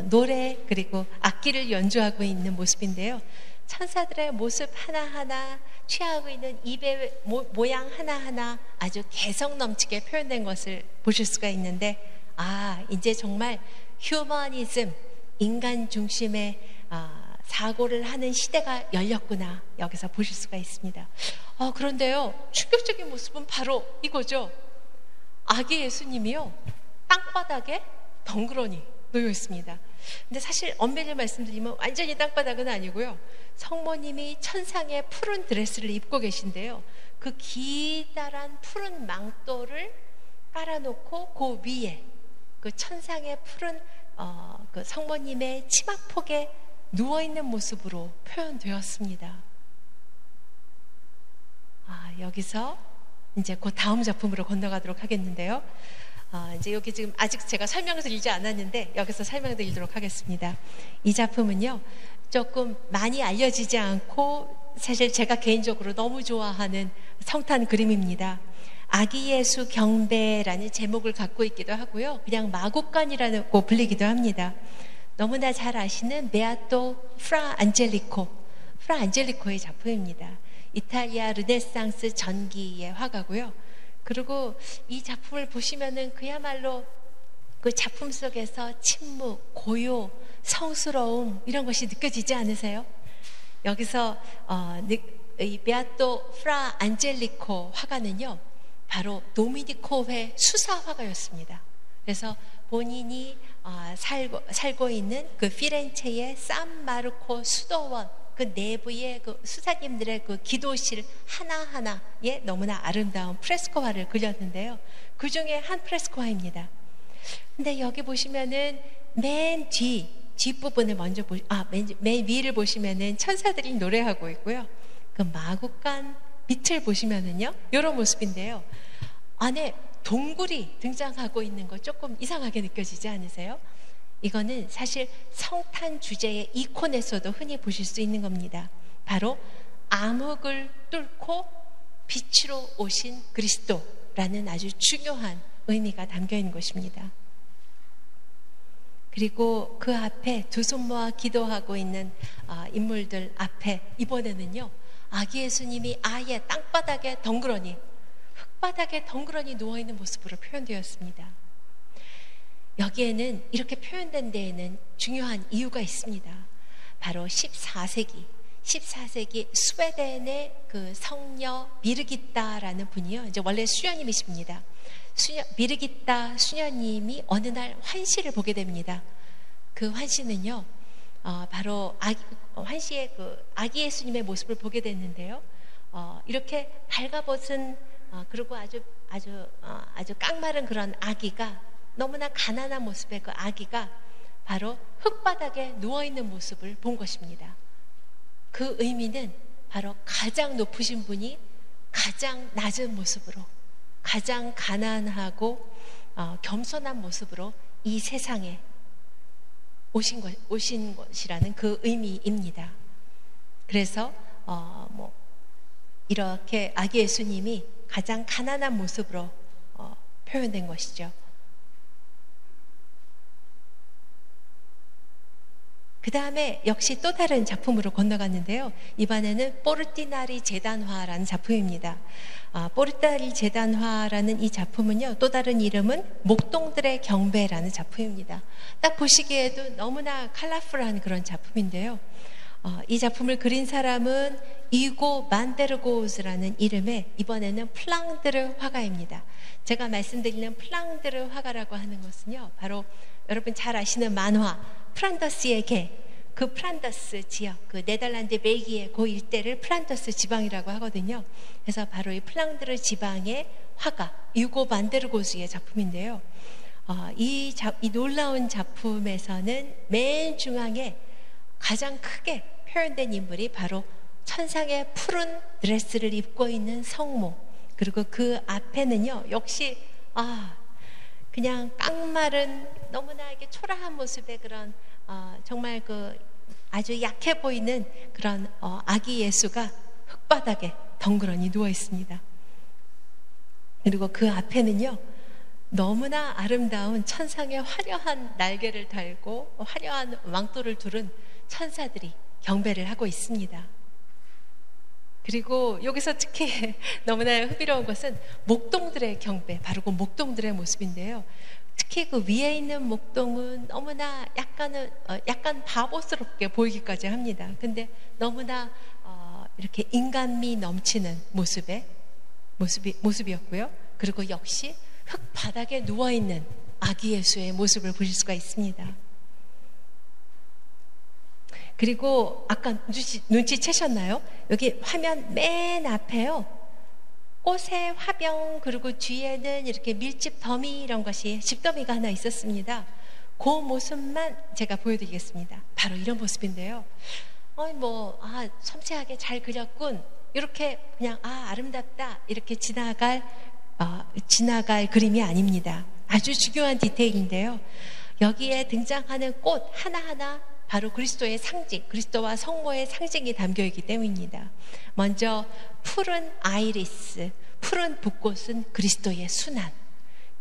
노래 그리고 악기를 연주하고 있는 모습인데요. 천사들의 모습 하나하나, 취하고 있는 입의 모양 하나하나 아주 개성 넘치게 표현된 것을 보실 수가 있는데, 이제 정말 휴머니즘, 인간 중심의 사고를 하는 시대가 열렸구나, 여기서 보실 수가 있습니다. 그런데요, 충격적인 모습은 바로 이거죠. 아기 예수님이요, 땅바닥에 덩그러니 놓여 있습니다. 근데 사실 엄밀히 말씀드리면 완전히 땅바닥은 아니고요. 성모님이 천상의 푸른 드레스를 입고 계신데요. 그 기다란 푸른 망토를 깔아놓고 그 위에 그 천상의 푸른 그 성모님의 치마폭에 누워있는 모습으로 표현되었습니다. 여기서 이제 그 다음 작품으로 건너가도록 하겠는데요. 이제 여기 지금 아직 제가 설명드리지 않았는데 여기서 설명드리도록 하겠습니다. 이 작품은요, 조금 많이 알려지지 않고 사실 제가 개인적으로 너무 좋아하는 성탄 그림입니다. 아기 예수 경배라는 제목을 갖고 있기도 하고요. 그냥 마곡간이라고 불리기도 합니다. 너무나 잘 아시는 베아토 프라 안젤리코의 작품입니다. 이탈리아 르네상스 전기의 화가고요. 그리고 이 작품을 보시면은 그야말로 그 작품 속에서 침묵, 고요, 성스러움 이런 것이 느껴지지 않으세요? 여기서 이 베아토 프라 안젤리코 화가는요, 바로 도미니코회 수사 화가였습니다. 그래서 본인이 살고 있는 그 피렌체의 산마르코 수도원 그 내부의 그 수사님들의 그 기도실 하나하나에 너무나 아름다운 프레스코화를 그렸는데요. 그 중에 한 프레스코화입니다. 근데 여기 보시면은 맨 뒷부분을 먼저 맨 위를 보시면은 천사들이 노래하고 있고요. 그 마구간 밑을 보시면은요, 이런 모습인데요. 안에 동굴이 등장하고 있는 거 조금 이상하게 느껴지지 않으세요? 이거는 사실 성탄 주제의 이콘에서도 흔히 보실 수 있는 겁니다. 바로 암흑을 뚫고 빛으로 오신 그리스도라는 아주 중요한 의미가 담겨 있는 것입니다. 그리고 그 앞에 두 손 모아 기도하고 있는 인물들 앞에 이번에는요, 아기 예수님이 아예 땅바닥에 덩그러니, 흙바닥에 덩그러니 누워있는 모습으로 표현되었습니다. 여기에는, 이렇게 표현된 데에는 중요한 이유가 있습니다. 바로 14세기 스웨덴의 그 성녀 미르기타라는 분이요, 이제 원래 수녀님이십니다. 미르기타 수녀님이 어느 날 환시를 보게 됩니다. 그 환시는요, 바로 환시의 그 아기 예수님의 모습을 보게 됐는데요. 이렇게 발가벗은 그리고 아주 깡마른 그런 아기가, 너무나 가난한 모습의 그 아기가 바로 흙바닥에 누워 있는 모습을 본 것입니다. 그 의미는 바로 가장 높으신 분이 가장 낮은 모습으로, 가장 가난하고 겸손한 모습으로 이 세상에 오신 것이라는 그 의미입니다. 그래서 이렇게 아기 예수님이 가장 가난한 모습으로 표현된 것이죠. 그 다음에 역시 또 다른 작품으로 건너갔는데요. 이번에는 포르티나리 제단화라는 작품입니다. 포르티나리 제단화라는 이 작품은요, 또 다른 이름은 목동들의 경배라는 작품입니다. 딱 보시기에도 너무나 컬러풀한 그런 작품인데요. 이 작품을 그린 사람은 이고 만데르고스라는 이름의, 이번에는 플랑드르 화가입니다. 제가 말씀드리는 플랑드르 화가라고 하는 것은요, 바로 여러분 잘 아시는 만화 프란더스의 개, 그 프란더스 지역, 그 네덜란드 벨기에 그 일대를 프란더스 지방이라고 하거든요. 그래서 바로 이 플랑드르 지방의 화가 유고 만데르고스의 작품인데요. 이 놀라운 작품에서는 맨 중앙에 가장 크게 표현된 인물이 바로 천상의 푸른 드레스를 입고 있는 성모, 그리고 그 앞에는요, 역시 그냥 깡마른 너무나 이게 초라한 모습의 그런 정말 그 아주 약해 보이는 그런 아기 예수가 흙바닥에 덩그러니 누워 있습니다. 그리고 그 앞에는요, 너무나 아름다운 천상의 화려한 날개를 달고 화려한 왕도를 두른 천사들이 경배를 하고 있습니다. 그리고 여기서 특히 너무나 흥미로운 것은 목동들의 경배, 바로 그 목동들의 모습인데요. 특히 그 위에 있는 목동은 너무나 약간 바보스럽게 보이기까지 합니다. 근데 너무나 이렇게 인간미 넘치는 모습이었고요. 그리고 역시 흙바닥에 누워있는 아기 예수의 모습을 보실 수가 있습니다. 그리고 아까 눈치채셨나요? 여기 화면 맨 앞에요, 꽃의 화병, 그리고 뒤에는 이렇게 밀집 더미, 이런 것이 집더미가 하나 있었습니다. 그 모습만 제가 보여드리겠습니다. 바로 이런 모습인데요. 섬세하게 잘 그렸군, 이렇게 그냥 아름답다 이렇게 지나갈 그림이 아닙니다. 아주 중요한 디테일인데요. 여기에 등장하는 꽃 하나하나 바로 그리스도의 상징, 그리스도와 성모의 상징이 담겨있기 때문입니다. 먼저 푸른 아이리스, 푸른 붓꽃은 그리스도의 순환,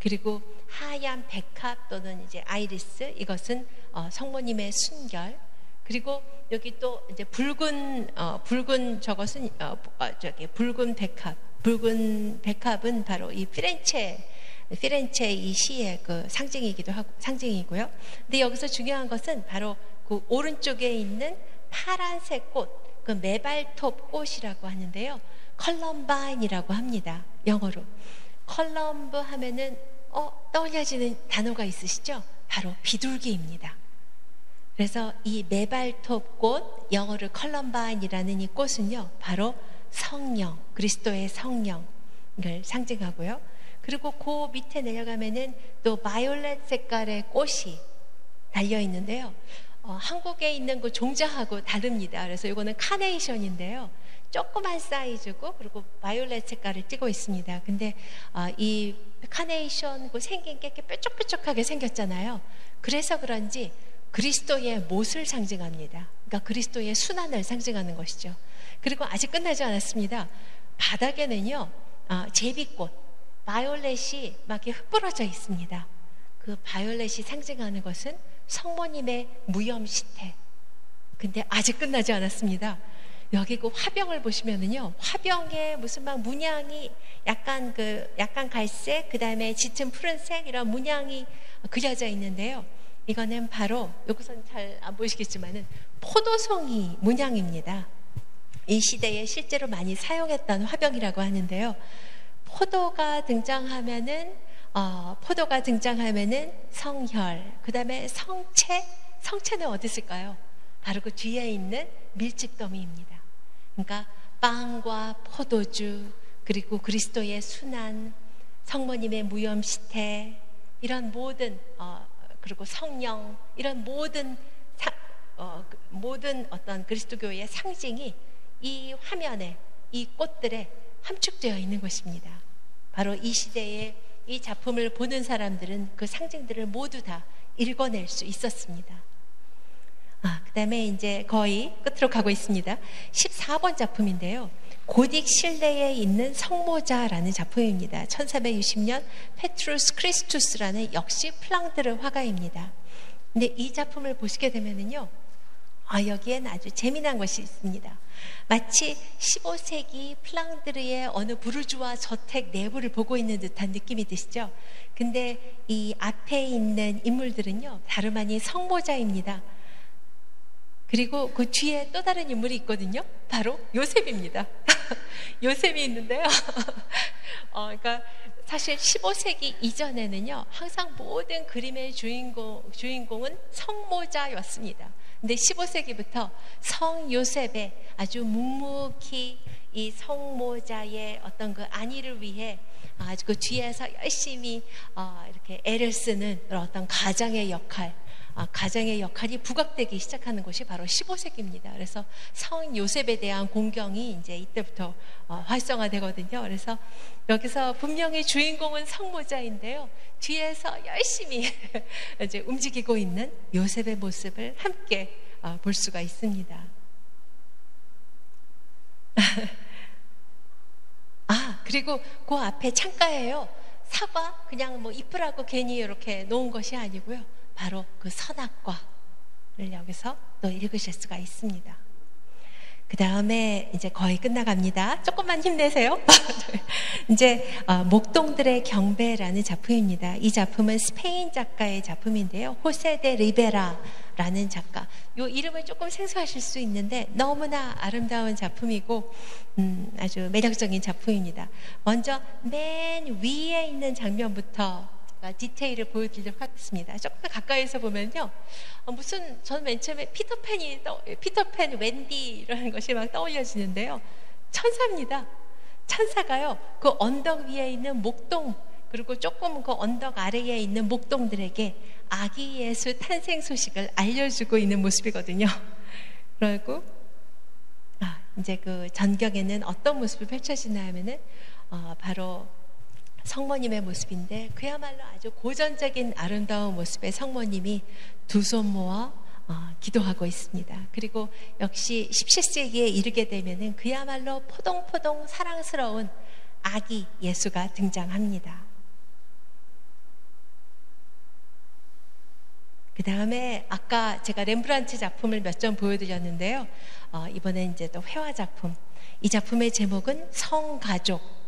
그리고 하얀 백합 또는 이제 아이리스, 이것은 성모님의 순결, 그리고 여기 또 이제 붉은 저것은 붉은 백합은 바로 이 피렌체 이 시의 그 상징이고요. 근데 여기서 중요한 것은 바로 그 오른쪽에 있는 파란색 꽃, 그 메발톱 꽃이라고 하는데요. 컬럼바인이라고 합니다. 영어로. 컬럼브 하면은 떠올려지는 단어가 있으시죠? 바로 비둘기입니다. 그래서 이 메발톱 꽃, 영어로 컬럼바인이라는 이 꽃은요, 바로 성령, 그리스도의 성령을 상징하고요. 그리고 그 밑에 내려가면은 또 바이올렛 색깔의 꽃이 달려 있는데요. 한국에 있는 그 종자하고 다릅니다. 그래서 이거는 카네이션인데요. 조그만 사이즈고, 그리고 바이올렛 색깔을 띠고 있습니다. 근데 이 카네이션 그 생긴 게 이렇게 뾰족뾰족하게 생겼잖아요. 그래서 그런지 그리스도의 못을 상징합니다. 그러니까 그리스도의 순환을 상징하는 것이죠. 그리고 아직 끝나지 않았습니다. 바닥에는요 제비꽃, 바이올렛이 막 이렇게 흩뿌러져 있습니다. 그 바이올렛이 상징하는 것은 성모님의 무염시태. 근데 아직 끝나지 않았습니다. 여기 그 화병을 보시면은요, 화병에 무슨 막 문양이 약간 갈색, 그 다음에 짙은 푸른색 이런 문양이 그려져 있는데요. 이거는 바로 여기서는 잘 안 보이시겠지만은 포도송이 문양입니다. 이 시대에 실제로 많이 사용했던 화병이라고 하는데요. 포도가 등장하면은 성혈, 그 다음에 성체는 어디 있을까요? 바로 그 뒤에 있는 밀집더미입니다. 그러니까 빵과 포도주, 그리고 그리스도의 순환, 성모님의 무염시태, 이런 모든 그리고 성령, 이런 모든 어떤 그리스도교의 상징이 이 화면에, 이 꽃들에 함축되어 있는 것입니다. 바로 이 시대에 이 작품을 보는 사람들은 그 상징들을 모두 다 읽어낼 수 있었습니다. 그 다음에 이제 거의 끝으로 가고 있습니다. 14번 작품인데요. 고딕 실내에 있는 성모자라는 작품입니다. 1460년 페트루스 크리스투스라는 역시 플랑드르 화가입니다. 근데 이 작품을 보시게 되면은요, 여기엔 아주 재미난 것이 있습니다. 마치 15세기 플랑드르의 어느 부르주아 저택 내부를 보고 있는 듯한 느낌이 드시죠? 근데 이 앞에 있는 인물들은요, 다름 아닌 성모자입니다. 그리고 그 뒤에 또 다른 인물이 있거든요. 바로 요셉입니다. 요셉이 있는데요. 그러니까 사실 15세기 이전에는요, 항상 모든 그림의 주인공은 성모자였습니다. 근데 15세기부터 성요셉의 아주 묵묵히 이 성모자의 어떤 그 안위를 위해 아주 그 뒤에서 열심히 이렇게 애를 쓰는 어떤 가장의 역할이 부각되기 시작하는 것이 바로 15세기입니다. 그래서 성 요셉에 대한 공경이 이제 이때부터 활성화되거든요. 그래서 여기서 분명히 주인공은 성모자인데요. 뒤에서 열심히 이제 움직이고 있는 요셉의 모습을 함께 볼 수가 있습니다. 그리고 그 앞에 창가에요. 사과 그냥 뭐 이쁘라고 괜히 이렇게 놓은 것이 아니고요. 바로 그 선악과를 여기서 또 읽으실 수가 있습니다. 그 다음에 이제 거의 끝나갑니다. 조금만 힘내세요. 이제 목동들의 경배라는 작품입니다. 이 작품은 스페인 작가의 작품인데요. 호세 데 리베라라는 작가. 이 이름을 조금 생소하실 수 있는데 너무나 아름다운 작품이고 아주 매력적인 작품입니다. 먼저 맨 위에 있는 장면부터 디테일을 보여드리도록 하겠습니다. 조금 가까이서 보면요, 저는 맨 처음에 피터팬 웬디라는 것이 막 떠올려지는데요. 천사입니다. 천사가요, 그 언덕 위에 있는 목동, 그리고 조금 그 언덕 아래에 있는 목동들에게 아기 예수 탄생 소식을 알려주고 있는 모습이거든요. 그리고 이제 그 전경에는 어떤 모습이 펼쳐지나 하면은 바로 성모님의 모습인데, 그야말로 아주 고전적인 아름다운 모습의 성모님이 두 손 모아 기도하고 있습니다. 그리고 역시 17세기에 이르게 되면은 그야말로 포동포동 사랑스러운 아기 예수가 등장합니다. 그 다음에 아까 제가 렘브란트 작품을 몇 점 보여드렸는데요. 이번엔 이제 또 회화 작품. 이 작품의 제목은 성가족.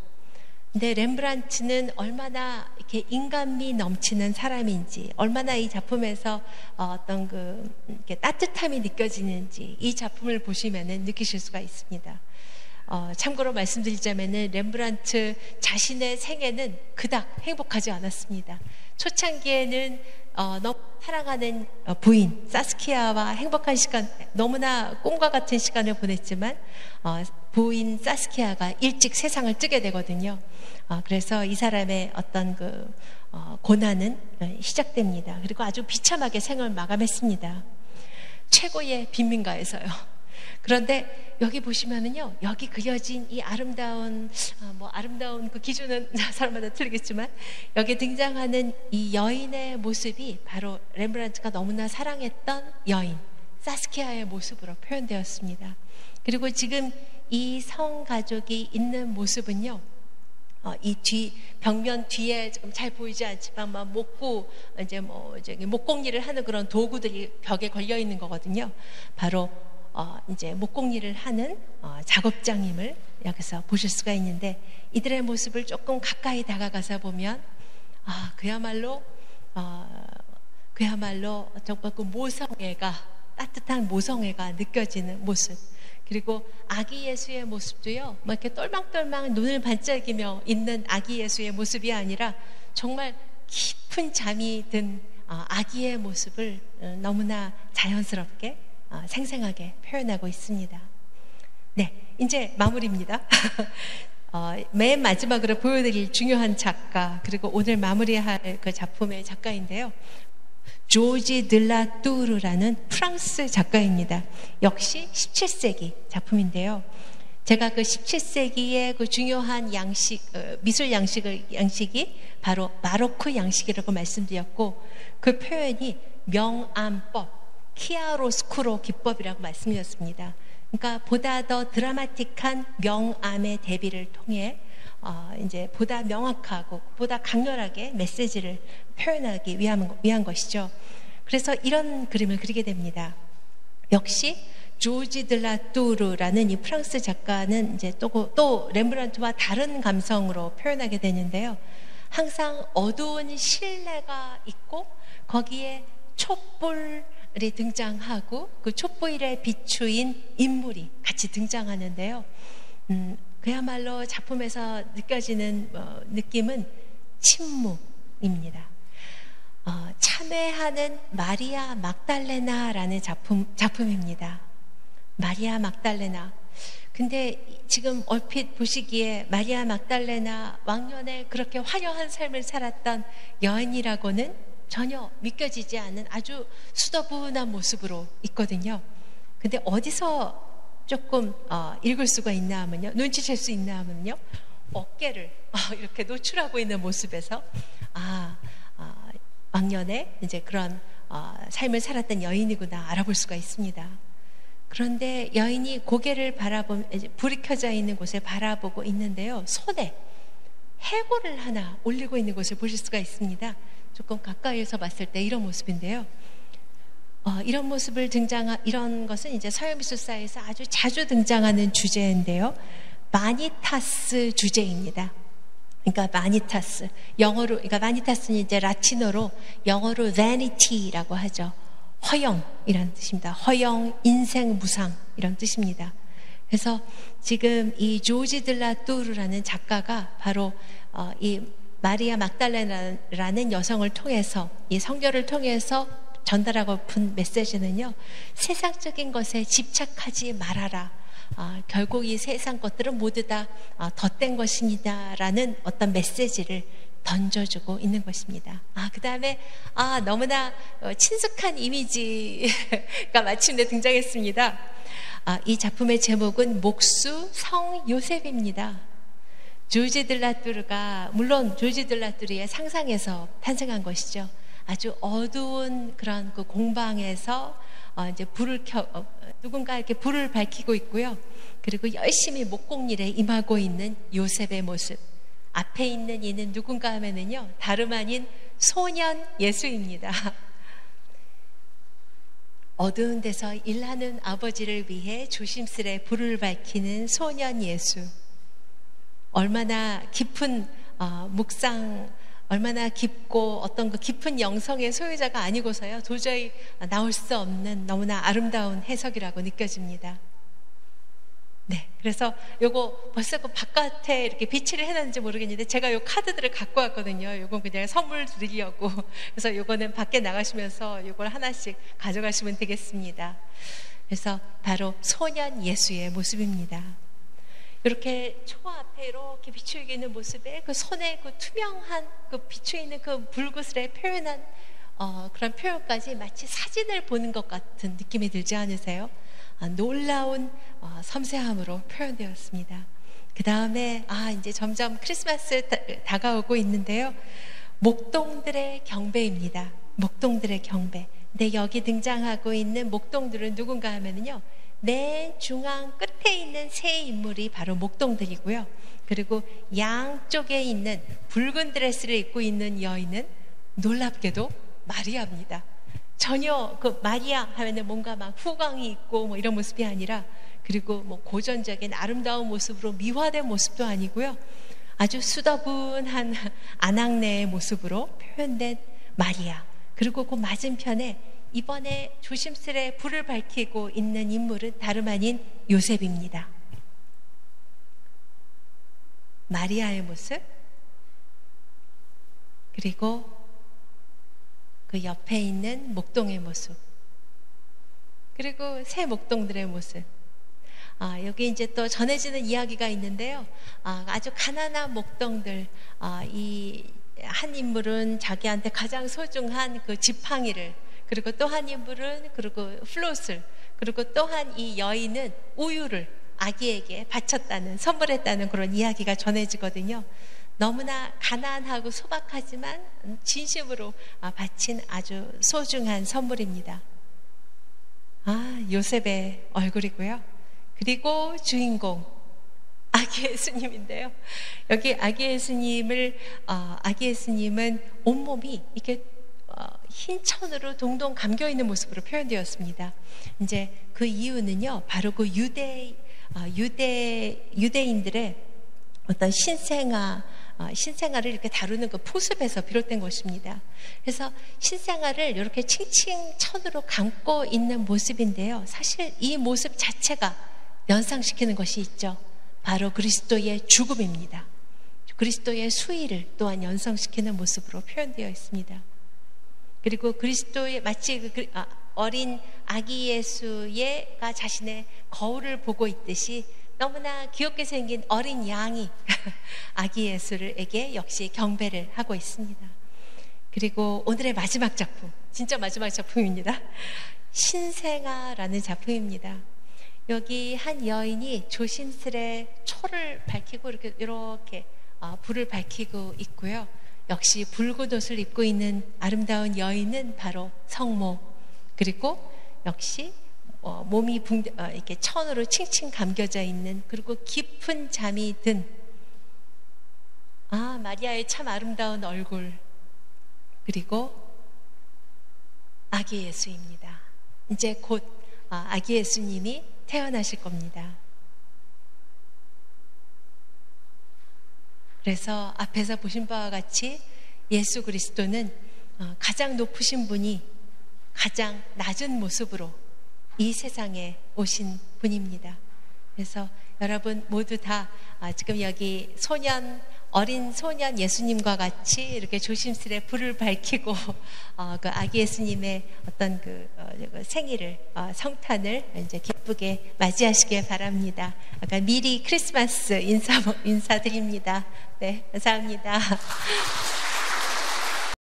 근데 렘브란트는 얼마나 이렇게 인간미 넘치는 사람인지, 얼마나 이 작품에서 어떤 이렇게 따뜻함이 느껴지는지 이 작품을 보시면은 느끼실 수가 있습니다. 참고로 말씀드리자면은 렘브란트 자신의 생애는 그닥 행복하지 않았습니다. 초창기에는 너무 사랑하는 부인 사스키아와 행복한 시간, 너무나 꿈과 같은 시간을 보냈지만 부인 사스키아가 일찍 세상을 뜨게 되거든요. 그래서 이 사람의 어떤 고난은 시작됩니다. 그리고 아주 비참하게 생을 마감했습니다. 최고의 빈민가에서요. 그런데 여기 보시면은요, 여기 그려진 이 아름다운 그 기준은 사람마다 틀리겠지만, 여기 등장하는 이 여인의 모습이 바로 렘브란트가 너무나 사랑했던 여인 사스키아의 모습으로 표현되었습니다. 그리고 지금 이 성 가족이 있는 모습은요, 이 벽면 뒤에 조금 잘 보이지 않지만 이제 목공일을 하는 그런 도구들이 벽에 걸려 있는 거거든요. 바로 이제 목공일을 하는 작업장임을 여기서 보실 수가 있는데, 이들의 모습을 조금 가까이 다가가서 보면 그야말로 정말 그 모성애가, 따뜻한 모성애가 느껴지는 모습. 그리고 아기 예수의 모습도요, 이렇게 똘망똘망 눈을 반짝이며 있는 아기 예수의 모습이 아니라 정말 깊은 잠이 든 아기의 모습을 너무나 자연스럽게 생생하게 표현하고 있습니다. 네, 이제 마무리입니다. 맨 마지막으로 보여드릴 중요한 작가, 그리고 오늘 마무리할 그 작품의 작가인데요, 조지 들라뚜르라는 프랑스 작가입니다. 역시 17세기 작품인데요, 제가 그 17세기의 그 중요한 미술 양식이 바로 마로크 양식이라고 말씀드렸고, 그 표현이 명암법, 키아로스쿠로 기법이라고 말씀드렸습니다. 그러니까 보다 더 드라마틱한 명암의 대비를 통해 이제 보다 명확하고 보다 강렬하게 메시지를 표현하기 위한 것이죠. 그래서 이런 그림을 그리게 됩니다. 역시 조지 들라뚜르라는 이 프랑스 작가는 이제 또 렘브란트와 다른 감성으로 표현하게 되는데요, 항상 어두운 실내가 있고 거기에 촛불이 등장하고 그 촛불에 비추인 인물이 같이 등장하는데요, 그야말로 작품에서 느껴지는 느낌은 침묵입니다. 참회하는 마리아 막달레나라는 작품입니다. 마리아 막달레나. 근데 지금 얼핏 보시기에 마리아 막달레나 왕년에 그렇게 화려한 삶을 살았던 여인이라고는 전혀 믿겨지지 않는 아주 수더분한 모습으로 있거든요. 근데 어디서 조금 읽을 수가 있나 하면요, 눈치챌 수 있나 하면요, 어깨를 이렇게 노출하고 있는 모습에서 왕년에 이제 그런 삶을 살았던 여인이구나 알아볼 수가 있습니다. 그런데 여인이 고개를 불이 켜져 있는 곳을 바라보고 있는데요, 손에 해골을 하나 올리고 있는 것을 보실 수가 있습니다. 조금 가까이에서 봤을 때 이런 모습인데요, 이런 이런 것은 이제 서양미술사에서 아주 자주 등장하는 주제인데요, 마니타스 주제입니다. 그러니까 마니타스, 그러니까 마니타스는 이제 라틴어로, 영어로 vanity라고 하죠. 허영이라는 뜻입니다. 허영, 인생, 무상 이런 뜻입니다. 그래서 지금 이 조지 들라뚜르라는 작가가 바로 이 마리아 막달레나라는 여성을 통해서, 이 성결을 통해서 전달하고픈 메시지는요, 세상적인 것에 집착하지 말아라. 결국 이 세상 것들은 모두 다 덧된 것이니다라는 어떤 메시지를 던져주고 있는 것입니다. 그 다음에 너무나 친숙한 이미지가 마침내 등장했습니다. 이 작품의 제목은 목수 성 요셉입니다. 조지 들라뚜르가, 물론 조지 들라뚜르의 상상에서 탄생한 것이죠. 아주 어두운 그런 그 공방에서 이제 누군가 이렇게 불을 밝히고 있고요. 그리고 열심히 목공일에 임하고 있는 요셉의 모습. 앞에 있는 이는 누군가 하면은요, 다름 아닌 소년 예수입니다. 어두운 데서 일하는 아버지를 위해 조심스레 불을 밝히는 소년 예수. 얼마나 깊은 얼마나 깊고 어떤 그 깊은 영성의 소유자가 아니고서요, 도저히 나올 수 없는 너무나 아름다운 해석이라고 느껴집니다. 네, 그래서 요거 벌써 그 바깥에 이렇게 비치를 해놨는지 모르겠는데, 제가 요 카드들을 갖고 왔거든요. 요건 그냥 선물 드리려고. 그래서 요거는 밖에 나가시면서 요걸 하나씩 가져가시면 되겠습니다. 그래서 바로 소년 예수의 모습입니다. 이렇게 초 앞에 이렇게 비추어 있는 모습에 그 손에 그 투명한 그 비추어 있는 그 불구슬에 표현한 그런 표현까지 마치 사진을 보는 것 같은 느낌이 들지 않으세요? 놀라운 섬세함으로 표현되었습니다. 그 다음에 이제 점점 크리스마스 다가오고 있는데요, 목동들의 경배입니다. 목동들의 경배. 근데 여기 등장하고 있는 목동들은 누군가 하면은요, 맨 중앙 끝에 있는 세 인물이 바로 목동들이고요. 그리고 양쪽에 있는 붉은 드레스를 입고 있는 여인은 놀랍게도 마리아입니다. 전혀 그 마리아 하면은 뭔가 막 후광이 있고 뭐 이런 모습이 아니라, 그리고 뭐 고전적인 아름다운 모습으로 미화된 모습도 아니고요. 아주 수더분한 아낙네의 모습으로 표현된 마리아. 그리고 그 맞은편에 이번에 조심스레 불을 밝히고 있는 인물은 다름 아닌 요셉입니다. 마리아의 모습, 그리고 그 옆에 있는 목동의 모습, 그리고 새 목동들의 모습. 여기 이제 또 전해지는 이야기가 있는데요. 아주 가난한 목동들, 이 한 인물은 자기한테 가장 소중한 그 지팡이를, 그리고 또 한 인물은 그리고 플롯을, 그리고 또한 이 여인은 우유를 아기에게 바쳤다는, 선물했다는 그런 이야기가 전해지거든요. 너무나 가난하고 소박하지만 진심으로 바친 아주 소중한 선물입니다. 요셉의 얼굴이고요. 그리고 주인공 아기 예수님인데요. 여기 아기 예수님은 온몸이 이렇게 흰 천으로 동동 감겨 있는 모습으로 표현되었습니다. 이제 그 이유는요, 바로 그 유대인들의 어떤 신생아를 이렇게 다루는 그 포습에서 비롯된 것입니다. 그래서 신생아를 이렇게 칭칭 천으로 감고 있는 모습인데요. 사실 이 모습 자체가 연상시키는 것이 있죠. 바로 그리스도의 죽음입니다. 그리스도의 수위를 또한 연상시키는 모습으로 표현되어 있습니다. 그리고 그리스도의 마치 어린 아기 예수가 자신의 거울을 보고 있듯이 너무나 귀엽게 생긴 어린 양이 아기 예수에게 역시 경배를 하고 있습니다. 그리고 오늘의 마지막 작품, 진짜 마지막 작품입니다. 신생아라는 작품입니다. 여기 한 여인이 조심스레 초를 밝히고 이렇게 불을 밝히고 있고요. 역시 붉은 옷을 입고 있는 아름다운 여인은 바로 성모, 그리고 역시 몸이 이렇게 천으로 칭칭 감겨져 있는, 그리고 깊은 잠이 든 마리아의 참 아름다운 얼굴, 그리고 아기 예수입니다. 이제 곧 아기 예수님이 태어나실 겁니다. 그래서 앞에서 보신 바와 같이 예수 그리스도는 가장 높으신 분이 가장 낮은 모습으로 이 세상에 오신 분입니다. 그래서 여러분 모두 다 지금 여기 어린 소년 예수님과 같이 이렇게 조심스레 불을 밝히고 그 아기 예수님의 어떤 그 생일을, 성탄을 이제 기쁘게 맞이하시길 바랍니다. 미리 크리스마스 인사드립니다. 네, 감사합니다.